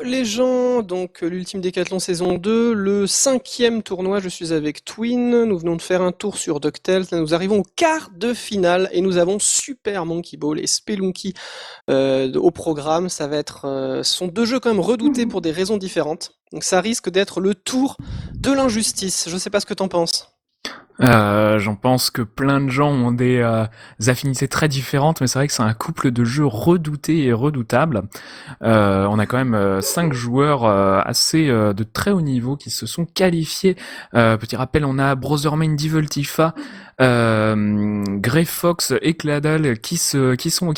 Les gens, donc l'Ultime Décathlon saison 2, le 5e tournoi, je suis avec Twin, nous venons de faire un tour sur DuckTales, nous arrivons au quart de finale et nous avons Super Monkey Ball et Spelunky au programme, ce sont deux jeux quand même redoutés pour des raisons différentes, donc ça risque d'être le tour de l'injustice, je sais pas ce que t'en penses. J'en pense que plein de gens ont des affinités très différentes, mais c'est vrai que c'est un couple de jeux redoutés et redoutables. On a quand même 5 joueurs assez de très haut niveau qui se sont qualifiés. Petit rappel, on a Brothermain Devil Tifa, Grey Fox et Cladal qui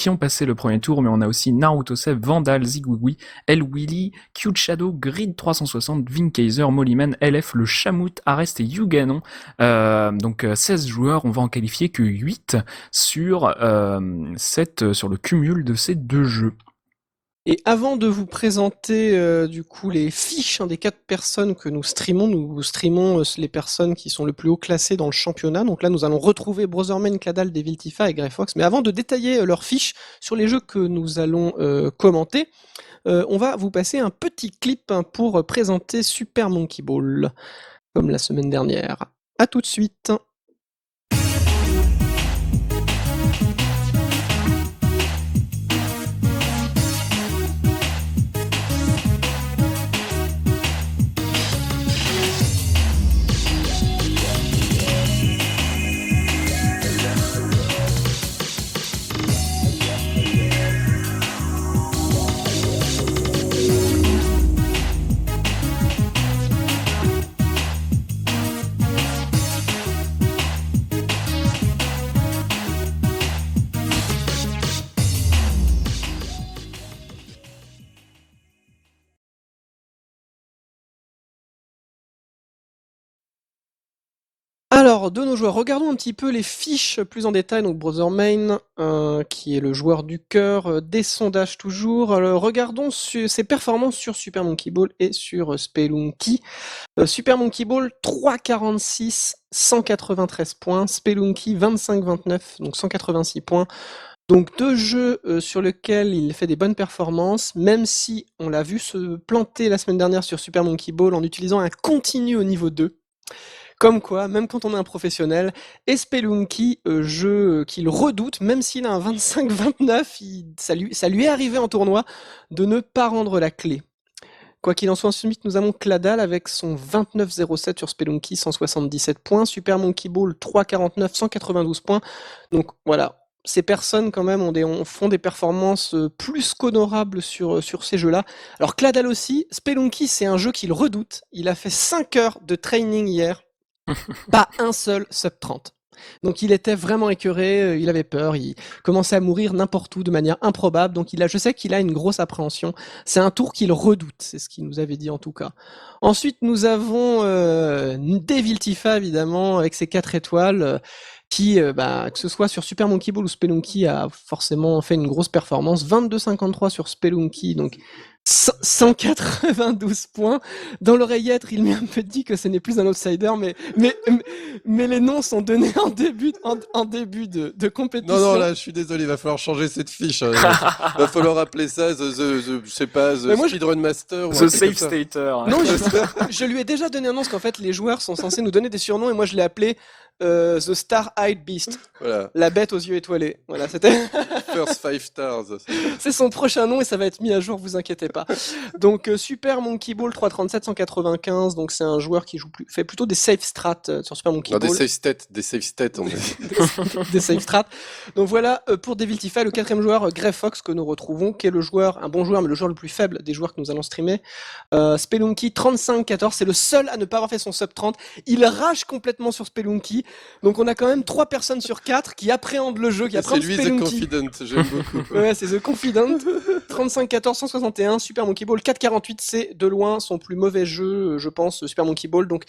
ont passé le premier tour, mais on a aussi Naruto Seb, Vandal, Zigwigwi, El Willy, Cute Shadow, Grid 360, Vinkaiser, Mollyman, LF, le Chamout, Arrest et Yuganon. Donc 16 joueurs, on va en qualifier que 8 sur sur le cumul de ces deux jeux. Et avant de vous présenter du coup les fiches des 4 personnes que nous streamons les personnes qui sont le plus haut classées dans le championnat. Donc là, nous allons retrouver Brotherman, Cladal, Devil Tifa et Grey Fox. Mais avant de détailler leurs fiches sur les jeux que nous allons commenter, on va vous passer un petit clip pour présenter Super Monkey Ball, comme la semaine dernière. À tout de suite. Alors, de nos joueurs, regardons un petit peu les fiches plus en détail. Donc, Brothermain, qui est le joueur du cœur, des sondages toujours. Alors, regardons ses performances sur Super Monkey Ball et sur Spelunky. Super Monkey Ball, 3,46, 193 points. Spelunky, 25,29, donc 186 points. Donc deux jeux sur lesquels il fait des bonnes performances, même si on l'a vu se planter la semaine dernière sur Super Monkey Ball en utilisant un continu au niveau 2. Comme quoi, même quand on est un professionnel, et Spelunky, jeu qu'il redoute, même s'il a un 25-29, ça lui est arrivé en tournoi de ne pas rendre la clé. Quoi qu'il en soit, ensuite nous avons Cladal avec son 29-07 sur Spelunky, 177 points, Super Monkey Ball 3,49, 192 points. Donc voilà, ces personnes quand même font des performances plus qu'honorables sur ces jeux-là. Alors Cladal aussi, Spelunky c'est un jeu qu'il redoute, il a fait 5 heures de training hier, pas un seul sub 30. Donc il était vraiment écœuré, il avait peur, il commençait à mourir n'importe où de manière improbable, donc je sais qu'il a une grosse appréhension. C'est un tour qu'il redoute, c'est ce qu'il nous avait dit en tout cas. Ensuite nous avons Devil Tifa évidemment, avec ses 4 étoiles, qui, que ce soit sur Super Monkey Ball ou Spelunky, a forcément fait une grosse performance. 22,53 sur Spelunky, donc 192 points. Dans l'oreillette, il m'est un peu dit que ce n'est plus un outsider, mais les noms sont donnés en début de compétition. Non, là, je suis désolé, il va falloir changer cette fiche. Il va falloir appeler ça je sais pas, Speedrun Master. The Safe Stater. Non, je lui ai déjà donné un nom, parce qu'en fait, les joueurs sont censés nous donner des surnoms, et moi je l'ai appelé The Star-Eyed Beast. Voilà. La bête aux yeux étoilés. Voilà, c'était. First 5 stars. C'est son prochain nom et ça va être mis à jour, vous inquiétez pas. Donc Super Monkey Ball 337 195, donc c'est un joueur qui fait plutôt des safe strats sur Super Monkey Ball. Des safe stats, on dit. Des safe strats. Donc voilà pour Devil Tifa, le 4e joueur Grey Fox que nous retrouvons, qui est un bon joueur mais le joueur le plus faible des joueurs que nous allons streamer. Spelunky 35-14, c'est le seul à ne pas avoir fait son sub 30. Il rage complètement sur Spelunky. Donc on a quand même 3 personnes sur 4 qui appréhendent le jeu, qui appréhendent Spelunky. C'est lui The Confident, j'aime beaucoup. Ouais, c'est The Confident. 35-14, 161, Super Monkey Ball 4,48, c'est de loin son plus mauvais jeu, je pense, Super Monkey Ball. Donc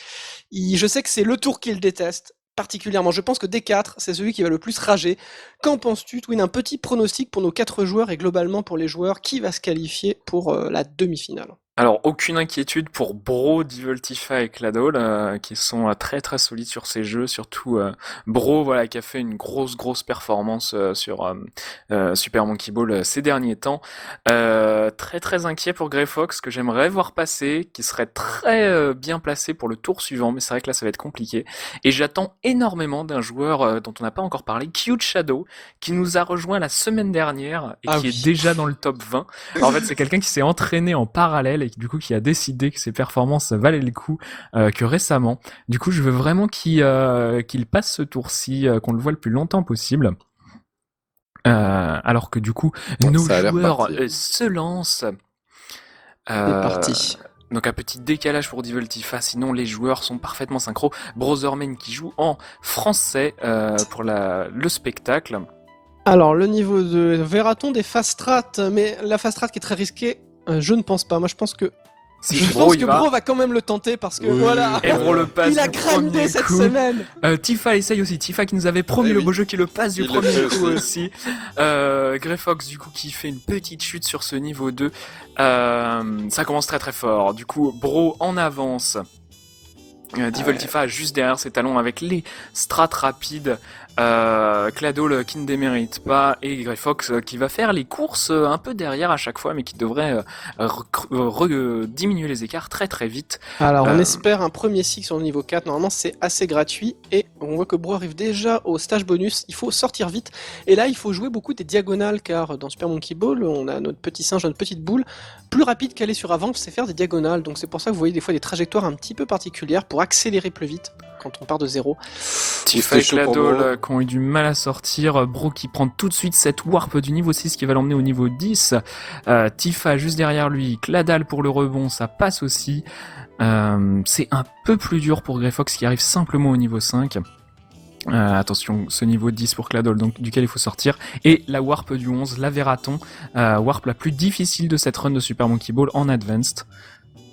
je sais que c'est le tour qu'il déteste particulièrement. Je pense que des 4, c'est celui qui va le plus rager. Qu'en penses-tu, Twin? Un petit pronostic pour nos 4 joueurs et globalement pour les joueurs, qui va se qualifier pour la demi-finale? Alors, aucune inquiétude pour Bro, Devil Tifa et Claddle, qui sont très très solides sur ces jeux, surtout Bro, voilà, qui a fait une grosse performance sur Super Monkey Ball ces derniers temps. Très très inquiet pour Grey Fox, que j'aimerais voir passer, qui serait très bien placé pour le tour suivant, mais c'est vrai que là ça va être compliqué. Et j'attends énormément d'un joueur dont on n'a pas encore parlé, Cute Shadow, qui nous a rejoint la semaine dernière et qui est déjà dans le top 20. Alors, en fait, c'est quelqu'un qui s'est entraîné en parallèle et du coup qui a décidé que ses performances valaient le coup que récemment. Du coup, je veux vraiment qu'il passe ce tour-ci, qu'on le voit le plus longtemps possible. Alors que du coup, nos joueurs se lancent. C'est parti. Donc un petit décalage pour Devil Tifa, sinon les joueurs sont parfaitement synchro. Brotherman qui joue en français pour le spectacle. Alors, le niveau de verra-t-on des fast strats, mais la fast strat qui est très risquée, je ne pense pas. Moi, je pense que Bro va quand même le tenter parce que voilà, et Bro le passe il a grindé cette semaine. Tifa essaye aussi, Tifa qui nous avait promis le beau jeu qui le passe du premier coup aussi. Grey Fox du coup qui fait une petite chute sur ce niveau 2. Ça commence très très fort. Du coup, Bro en avance. Devil Tifa juste derrière ses talons avec les strats rapides. Claddle qui ne démérite pas et Grey Fox qui va faire les courses un peu derrière à chaque fois mais qui devrait diminuer les écarts très très vite. Alors on espère un premier cycle sur le niveau 4, normalement c'est assez gratuit et on voit que Bro arrive déjà au stage bonus, il faut sortir vite et là il faut jouer beaucoup des diagonales car dans Super Monkey Ball on a notre petit singe, notre petite boule plus rapide qu'aller sur avant, c'est faire des diagonales, donc c'est pour ça que vous voyez des fois des trajectoires un petit peu particulières pour accélérer plus vite quand on part de zéro. Tifa et Claddle qui ont eu du mal à sortir. Bro qui prend tout de suite cette warp du niveau 6 qui va l'emmener au niveau 10. Tifa juste derrière lui. Claddle pour le rebond, ça passe aussi. C'est un peu plus dur pour Grey Fox qui arrive simplement au niveau 5. Attention, ce niveau 10 pour Claddle, donc duquel il faut sortir. Et la warp du 11, la verra-t-on. Warp la plus difficile de cette run de Super Monkey Ball en Advanced.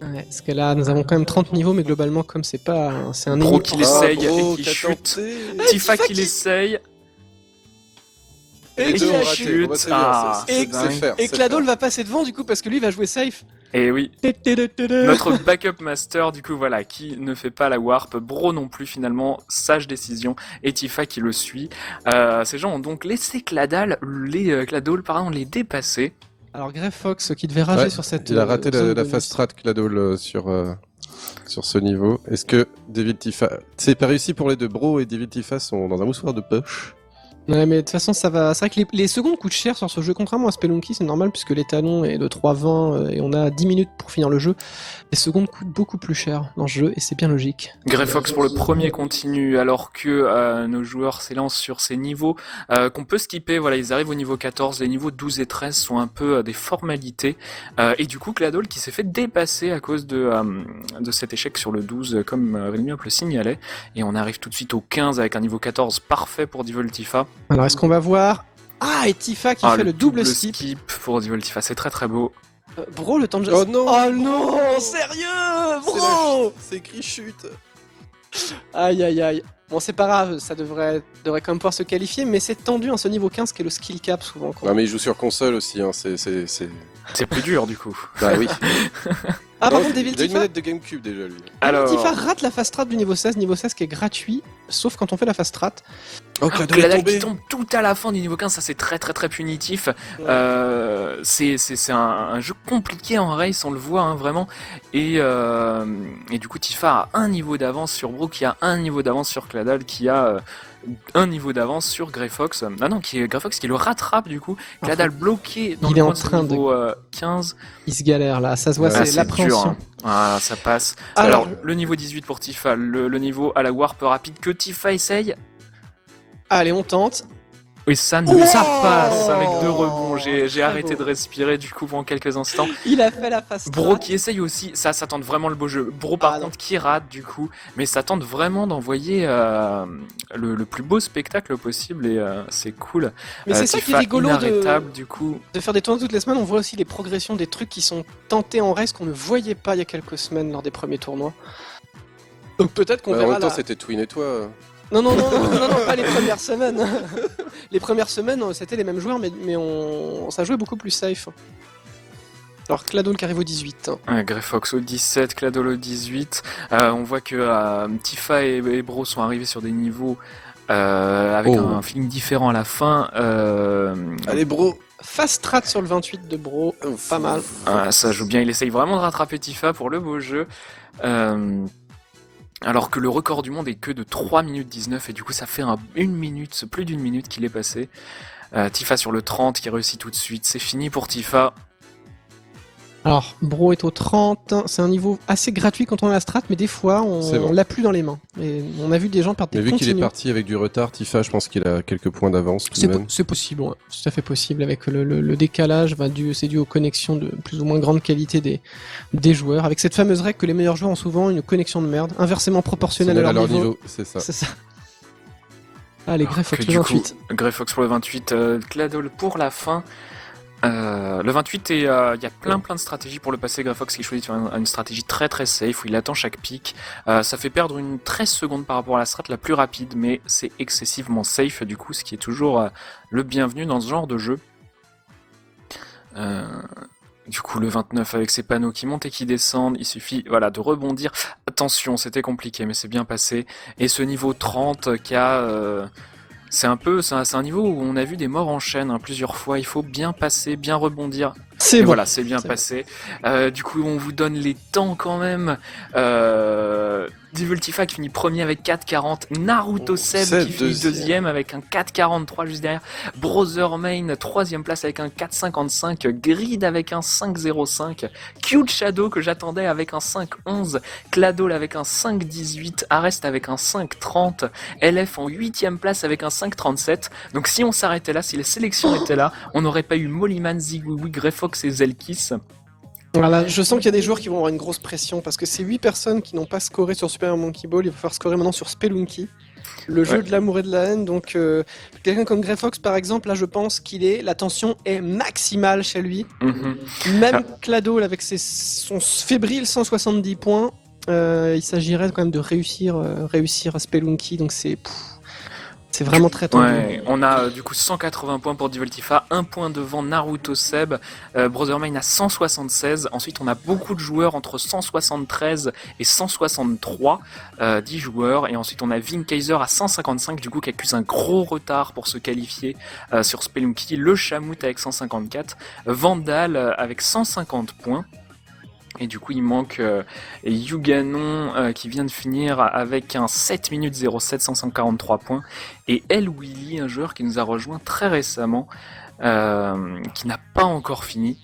Ouais, parce que là, nous avons quand même 30 niveaux, mais globalement, comme c'est un Bro qui l'essaye et qui chute. Tifa qui l'essaye. Et qui la chute. Et Claddle va passer devant, du coup, parce que lui va jouer safe. Et oui. Notre backup master, du coup, voilà, qui ne fait pas la warp. Bro non plus, finalement. Sage décision. Et Tifa qui le suit. Ces gens ont donc laissé Claddle les dépasser. Alors Grey Fox qui devait rager sur cette... Il a raté la fast strat Claddle sur ce niveau. Est-ce que Devil Tifa... C'est pas réussi pour les deux. Bro et Devil Tifa sont dans un moussoir de poche. Ouais, mais de toute façon, ça va. C'est vrai que les secondes coûtent cher sur ce jeu, contrairement à Spelunky, c'est normal puisque l'étalon est de 3,20 et on a 10 minutes pour finir le jeu. Les secondes coûtent beaucoup plus cher dans ce jeu et c'est bien logique. Grey Fox pour le premier continue alors que nos joueurs s'élancent sur ces niveaux qu'on peut skipper. Voilà, ils arrivent au niveau 14, les niveaux 12 et 13 sont un peu des formalités. Et du coup, Claddle qui s'est fait dépasser à cause de cet échec sur le 12, comme Rémiop le signalait. Et on arrive tout de suite au 15 avec un niveau 14 parfait pour Devil Tifa. Alors, est-ce qu'on va voir... Ah, et Tifa qui fait le double skip pour Devil Tifa, c'est très très beau. Bro, le temps de... Oh non! Oh non! Sérieux? Bro! C'est écrit chute! Aïe aïe aïe. Bon, c'est pas grave, ça devrait quand même pouvoir se qualifier, mais c'est tendu ce niveau 15 qui est le skill cap souvent. Quoi. Non, mais il joue sur console aussi, hein, c'est plus dur du coup. Bah oui. Ah, par contre, Devil Tifa. Il a une manette de GameCube déjà, lui. Alors... Tifa rate la fast strat du niveau 16 qui est gratuit, sauf quand on fait la fast strat. Oh, Claddle qui tombe tout à la fin du niveau 15, ça c'est très très très punitif. Ouais. C'est un jeu compliqué en race, on le voit hein, vraiment. Et du coup, Tifa a un niveau d'avance sur Bro, qui a un niveau d'avance sur Claddle, qui a un niveau d'avance sur Grey Fox. Ah non, Grey Fox qui le rattrape du coup. Claddle bloqué dans le niveau 15. Il se galère là, ça se voit, c'est l'appréhension. Dur, hein. Ah, ça passe. Alors, le niveau 18 pour Tifa, le niveau à la warp rapide que Tifa essaye. Allez, on tente. Oui, ça passe avec 2 rebonds. J'ai arrêté de respirer du coup pendant quelques instants. Il a fait la fast strat. Bro qui essaye aussi, ça tente vraiment le beau jeu. Bro par contre qui rate du coup, mais ça tente vraiment d'envoyer le plus beau spectacle possible et c'est cool. Mais c'est ça qui est rigolo du coup. De faire des tournois toutes les semaines, on voit aussi les progressions des trucs qui sont tentés en race qu'on ne voyait pas il y a quelques semaines lors des premiers tournois. Donc peut-être qu'on verra en même temps, c'était Twin et toi. Non, pas les premières semaines. Les premières semaines, c'était les mêmes joueurs, mais ça jouait beaucoup plus safe. Alors Cladol qui arrive au 18. Greyfox au 17, Cladol au 18. On voit que Tifa et Bro sont arrivés sur des niveaux avec un feeling différent à la fin. Allez, Bro. Fast strat sur le 28 de Bro, pas mal. Ça joue bien, il essaye vraiment de rattraper Tifa pour le beau jeu. Alors que le record du monde est que de 3 minutes 19 et du coup ça fait plus d'une minute qu'il est passé. Tifa sur le 30 qui réussit tout de suite, c'est fini pour Tifa. Alors, Bro est au 30, c'est un niveau assez gratuit quand on a la strat, mais des fois on l'a plus dans les mains. Et on a vu des gens perdre des Mais vu qu'il est continues. parti avec du retard, Tifa, je pense qu'il a quelques points d'avance tout de même. C'est possible, ouais. C'est tout à fait possible avec le décalage, c'est dû aux connexions de plus ou moins grande qualité des joueurs. Avec cette fameuse règle que les meilleurs joueurs ont souvent une connexion de merde, inversement proportionnelle à leur niveau. C'est ça. C'est ça. Allez, Greyfox Du le coup, 28. Greyfox pour le 28, Cladol pour la fin. Le 28 il y a plein de stratégies pour le passer. Greyfox qui choisit une stratégie très très safe où il attend chaque pic. Ça fait perdre une 13 secondes par rapport à la strat la plus rapide, mais c'est excessivement safe du coup, ce qui est toujours le bienvenu dans ce genre de jeu. Du coup, le 29 avec ses panneaux qui montent et qui descendent, il suffit de rebondir. Attention, c'était compliqué, mais c'est bien passé. Et ce niveau 30 qui a... c'est un niveau où on a vu des morts en chaîne plusieurs fois. Il faut bien passer, bien rebondir. C'est Et bon. voilà, c'est bien passé. Du coup, on vous donne les temps quand même. Devil Tifa qui finit premier avec 4,40. Naruto Seb qui finit deuxième avec un 4,43 juste derrière. Brother Main, troisième place avec un 4,55. Grid avec un 5,05. Cute Shadow que j'attendais avec un 5,11. Cladol avec un 5,18. Arrest avec un 5,30. LF en 8ème place avec un 5,37. Donc si on s'arrêtait là, si les sélections étaient là, on n'aurait pas eu Mollyman, Zigwiwi, Greyfox et Zelkis. Voilà, je sens qu'il y a des joueurs qui vont avoir une grosse pression parce que ces 8 personnes qui n'ont pas scoré sur Super Monkey Ball, il va falloir scorer maintenant sur Spelunky, le jeu de l'amour et de la haine. Donc quelqu'un comme Greyfox par exemple, là je pense la tension est maximale chez lui. Même Cladol avec son fébrile 170 points, il s'agirait quand même de réussir à Spelunky, donc c'est vraiment très tendu. Ouais, on a du coup 180 points pour Devil Tifa, 1 point devant Naruto Seb, Brother Main à 176, ensuite on a beaucoup de joueurs entre 173 et 163, 10 joueurs, et ensuite on a Vin Kaiser à 155 du coup qui accuse un gros retard pour se qualifier sur Spelunky, le Chamout avec 154, Vandal avec 150 points. Et du coup, il manque Yuganon qui vient de finir avec un 7 minutes 07, 143 points. Et El Willy, un joueur qui nous a rejoint très récemment, qui n'a pas encore fini.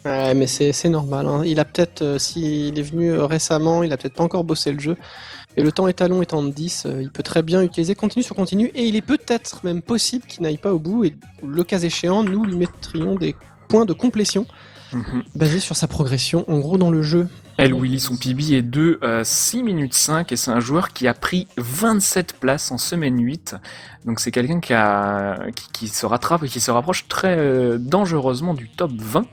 Ouais, mais c'est normal. Hein. Il a peut-être, s'il est venu récemment, il a peut-être pas encore bossé le jeu. Et le temps étalon étant de 10, il peut très bien utiliser continu sur continu. Et il est peut-être même possible qu'il n'aille pas au bout. Et le cas échéant, nous lui mettrions des points de complétion. Basé sur sa progression, en gros dans le jeu. El Willy, son PB est de 6 minutes 5 et c'est un joueur qui a pris 27 places en semaine 8. Donc c'est quelqu'un qui se rattrape et qui se rapproche très dangereusement du top 20.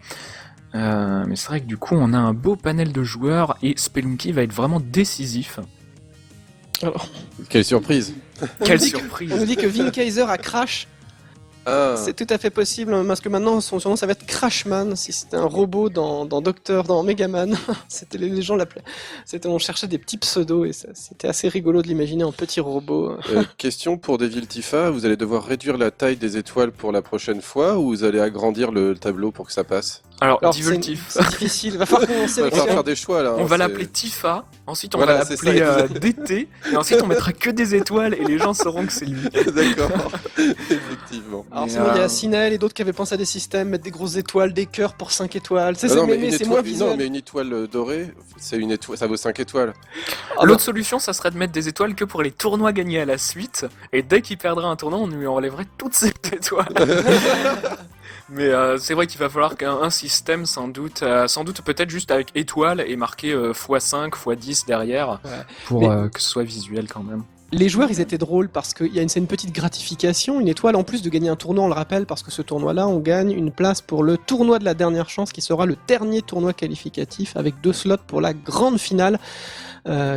Mais c'est vrai que du coup on a un beau panel de joueurs et Spelunky va être vraiment décisif. Alors, quelle surprise! Quelle surprise! On nous dit que Vin Kaiser a crash. C'est tout à fait possible, parce que maintenant son surnom ça va être Crashman, si c'était un robot dans Megaman. Les gens l'appelaient. On cherchait des petits pseudos et c'était assez rigolo de l'imaginer en petit robot. Question pour Devil Tifa, vous allez devoir réduire la taille des étoiles pour la prochaine fois ou vous allez agrandir le tableau pour que ça passe? Alors Devil Tifa, c'est difficile, il va falloir qu'on sélectionne. Il va falloir faire des choix là. On va l'appeler Tifa, ensuite on va l'appeler DT, et ensuite on mettra que des étoiles et les gens sauront que c'est lui. D'accord, effectivement. Alors sinon il y a Sinel et d'autres qui avaient pensé à des systèmes, mettre des grosses étoiles, des cœurs pour 5 étoiles. C'est moins visuel. Non, mais une étoile dorée, ça vaut 5 étoiles. L'autre solution, ça serait de mettre des étoiles que pour les tournois gagnés à la suite, et dès qu'il perdra un tournoi, on lui enlèverait toutes ces étoiles. Mais c'est vrai qu'il va falloir qu'un système, sans doute peut-être juste avec étoiles et marqué x5, x10 derrière, pour que ce soit visuel quand même. Les joueurs, ils étaient drôles parce que c'est une petite gratification, une étoile en plus de gagner un tournoi, on le rappelle, parce que ce tournoi-là, on gagne une place pour le tournoi de la dernière chance, qui sera le dernier tournoi qualificatif avec 2 slots pour la grande finale.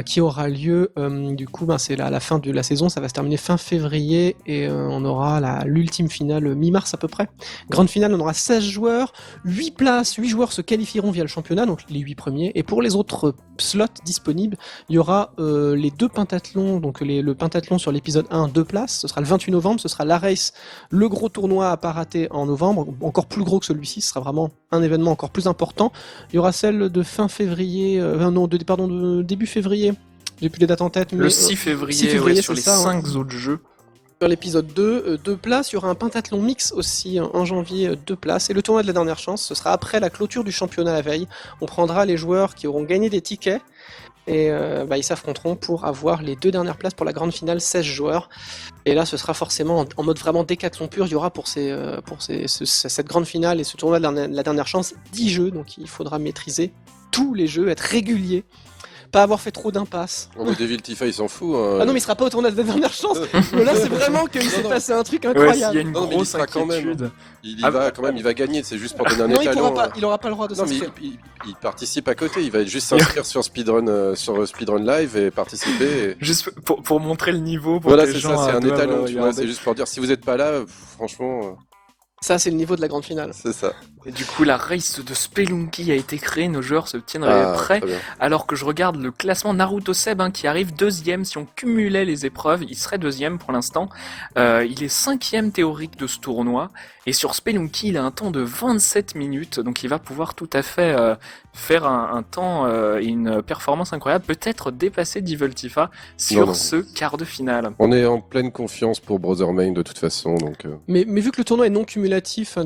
Qui aura lieu du coup c'est à la fin de la saison, ça va se terminer fin février et on aura l'ultime finale mi-mars à peu près. Grande finale, on aura 16 joueurs, 8 places, 8 joueurs se qualifieront via le championnat, donc les 8 premiers, et pour les autres slots disponibles, il y aura les 2 pentathlons, donc le pentathlon sur l'épisode 1, 2 places, ce sera le 28 novembre, ce sera la race, le gros tournoi à pas rater en novembre, encore plus gros que celui-ci, ce sera vraiment un événement encore plus important. Il y aura celle de fin février, de début février, j'ai plus les dates en tête. Mais, le 6 février, sur les 5 autres jeux. Sur l'épisode 2, 2 places, il y aura un pentathlon mix aussi en janvier, 2 places, et le tournoi de la dernière chance, ce sera après la clôture du championnat la veille. On prendra les joueurs qui auront gagné des tickets, et ils s'affronteront pour avoir les 2 dernières places pour la grande finale, 16 joueurs. Et là, ce sera forcément en mode vraiment décathlon pur. Il y aura pour cette grande finale et ce tournoi de la dernière chance 10 jeux, donc il faudra maîtriser tous les jeux, être régulier, pas avoir fait trop d'impasses. Devil Tifa, il s'en fout. Hein. Ah non, mais il sera pas au tournoi de la dernière chance. Mais là, c'est vraiment qu'il s'est passé un truc incroyable. Ouais, il y a une grosse inquiétude. Il va gagner, c'est juste pour donner un étalon. Il aura pas le droit de s'inscrire. Il participe à côté, il va juste s'inscrire sur Speedrun Live et participer. Juste pour montrer le niveau. Voilà, c'est ça, c'est un étalon, tu vois, c'est juste pour dire si vous êtes pas là, franchement. Ça, c'est le niveau de la grande finale. C'est ça. Et du coup, la race de Spelunky a été créée, nos joueurs se tiendraient prêts. Alors que je regarde le classement Naruto Seb, qui arrive 2ème. Si on cumulait les épreuves, il serait 2ème pour l'instant. Il est 5ème théorique de ce tournoi. Et sur Spelunky, il a un temps de 27 minutes. Donc il va pouvoir tout à fait faire un temps et une performance incroyable. Peut-être dépasser Devil Tifa sur ce quart de finale. On est en pleine confiance pour Brother Main de toute façon. Donc, mais vu que le tournoi est non cumulatif,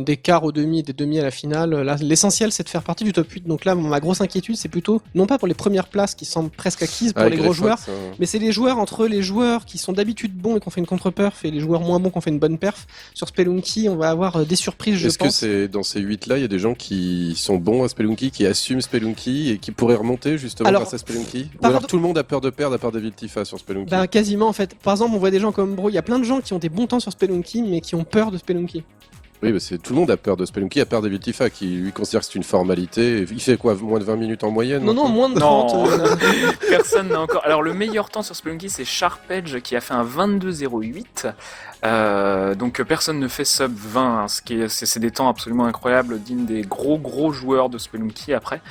des quarts au demi et des demi à la finale, là, l'essentiel c'est de faire partie du top 8. Donc là, ma grosse inquiétude, c'est plutôt, non pas pour les premières places qui semblent presque acquises pour les gros joueurs, mais c'est les joueurs entre les joueurs qui sont d'habitude bons et qui ont fait une contre-perf et les joueurs moins bons qui ont fait une bonne perf. Sur Spelunky, on va avoir des surprises, je pense. Est-ce que c'est dans ces 8-là, il y a des gens qui sont bons à Spelunky, qui assument Spelunky et qui pourraient remonter justement grâce à Spelunky? Ou alors tout le monde a peur de perdre à part Devil Tifa sur Spelunky? Quasiment en fait. Par exemple, on voit des gens comme Bro, il y a plein de gens qui ont des bons temps sur Spelunky mais qui ont peur de Spelunky. Oui, tout le monde a peur de Spelunky, à part Devil Tifa, qui lui considère que c'est une formalité. Il fait quoi, moins de 20 minutes en moyenne? Non, moins de 30. Personne n'a encore. Alors, le meilleur temps sur Spelunky, c'est Sharpedge qui a fait un 22,08. Donc personne ne fait sub 20, c'est des temps absolument incroyables, dignes des gros joueurs de Spelunky après.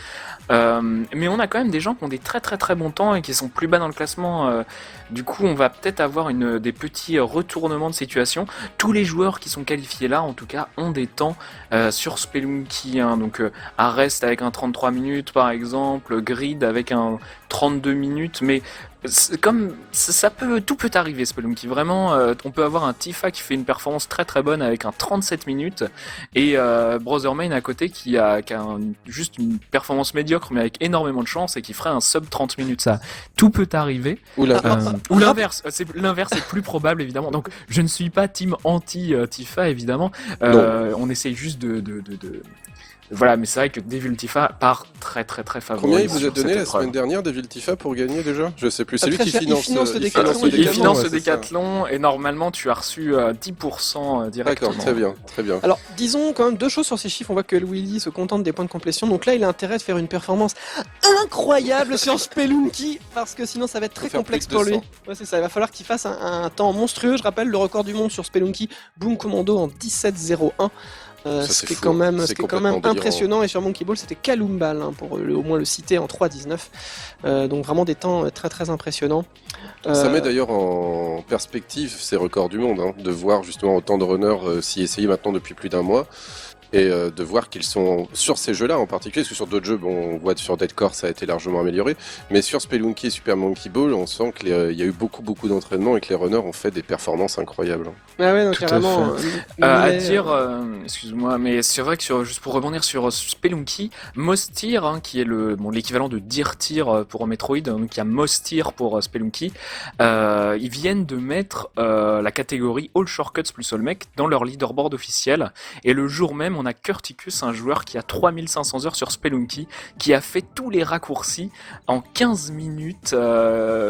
Mais on a quand même des gens qui ont des très très très bons temps et qui sont plus bas dans le classement. Du coup, on va peut-être avoir des petits retournements de situation. Tous les joueurs qui sont qualifiés là, en tout cas, ont des temps sur Spelunky. Donc Arrest avec un 33 minutes par exemple, Grid avec un 32 minutes, mais comme tout peut arriver Spelunky, vraiment on peut avoir un Tifa qui fait une performance très très bonne avec un 37 minutes et Brother Main à côté qui a juste une performance médiocre mais avec énormément de chance et qui ferait un sub 30 minutes. Ça, tout peut arriver. Ou l'inverse, l'inverse est plus probable évidemment. Donc je ne suis pas team anti Tifa évidemment. On essaye juste de voilà, mais c'est vrai que Devil Tifa part très très très favori. Combien il vous a donné la semaine dernière, Devil Tifa, pour gagner déjà? Je sais plus, c'est lui qui finance le décathlon. Il finance le décathlon et normalement tu as reçu 10% directement. D'accord, très bien, très bien. Alors, disons quand même 2 choses sur ces chiffres. On voit que Willy se contente des points de complétion. Donc là, il a intérêt de faire une performance incroyable sur Spelunky parce que sinon ça va être très complexe pour lui. Ouais, c'est ça, il va falloir qu'il fasse un temps monstrueux. Je rappelle le record du monde sur Spelunky, Boom Commando en 17,01. Ce qui est quand même impressionnant, et sur Monkey Ball c'était Kalumbal pour au moins le citer en 3,19, donc vraiment des temps très très impressionnants. Ça met d'ailleurs en perspective ces records du monde, de voir justement autant de runners s'y essayer maintenant depuis plus d'un mois. Et de voir qu'ils sont sur ces jeux-là en particulier, parce que sur d'autres jeux, on voit sur Dead Core ça a été largement amélioré, mais sur Spelunky et Super Monkey Ball, on sent qu'il y a eu beaucoup d'entraînement et que les runners ont fait des performances incroyables. Ah ouais, donc carrément. À dire, excuse-moi, mais c'est vrai que juste pour rebondir sur Spelunky, Mostir, qui est l'équivalent de Dirtir pour Metroid, donc il y a Mostir pour Spelunky, ils viennent de mettre la catégorie All Shortcuts plus All Mech dans leur leaderboard officiel, et le jour même on a Curticus, un joueur qui a 3500 heures sur Spelunky, qui a fait tous les raccourcis en 15 minutes,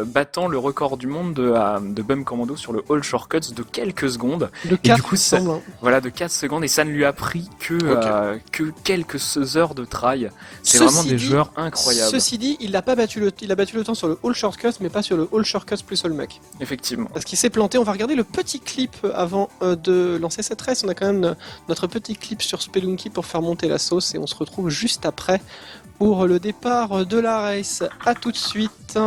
battant le record du monde de Bum Commando sur le All Shortcuts de quelques secondes. De 4, du coup, il me semble. Voilà, de 4 secondes, et ça ne lui a pris que quelques heures de try. C'est vraiment des joueurs incroyables. Ceci dit, il a battu le temps sur le All Shortcuts, mais pas sur le All Shortcuts plus All Muck. Effectivement. Parce qu'il s'est planté. On va regarder le petit clip avant de lancer cette race. On a quand même notre petit clip sur Spelunky pour faire monter la sauce, et on se retrouve juste après pour le départ de la race. A tout de suite.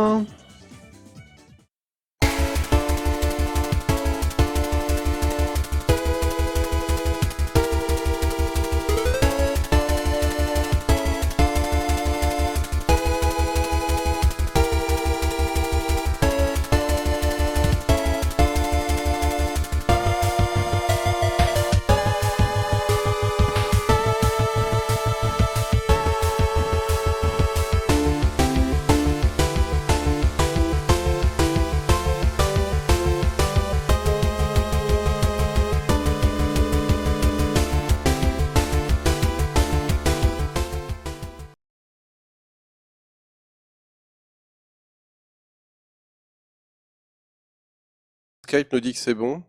Skype nous dit que c'est bon.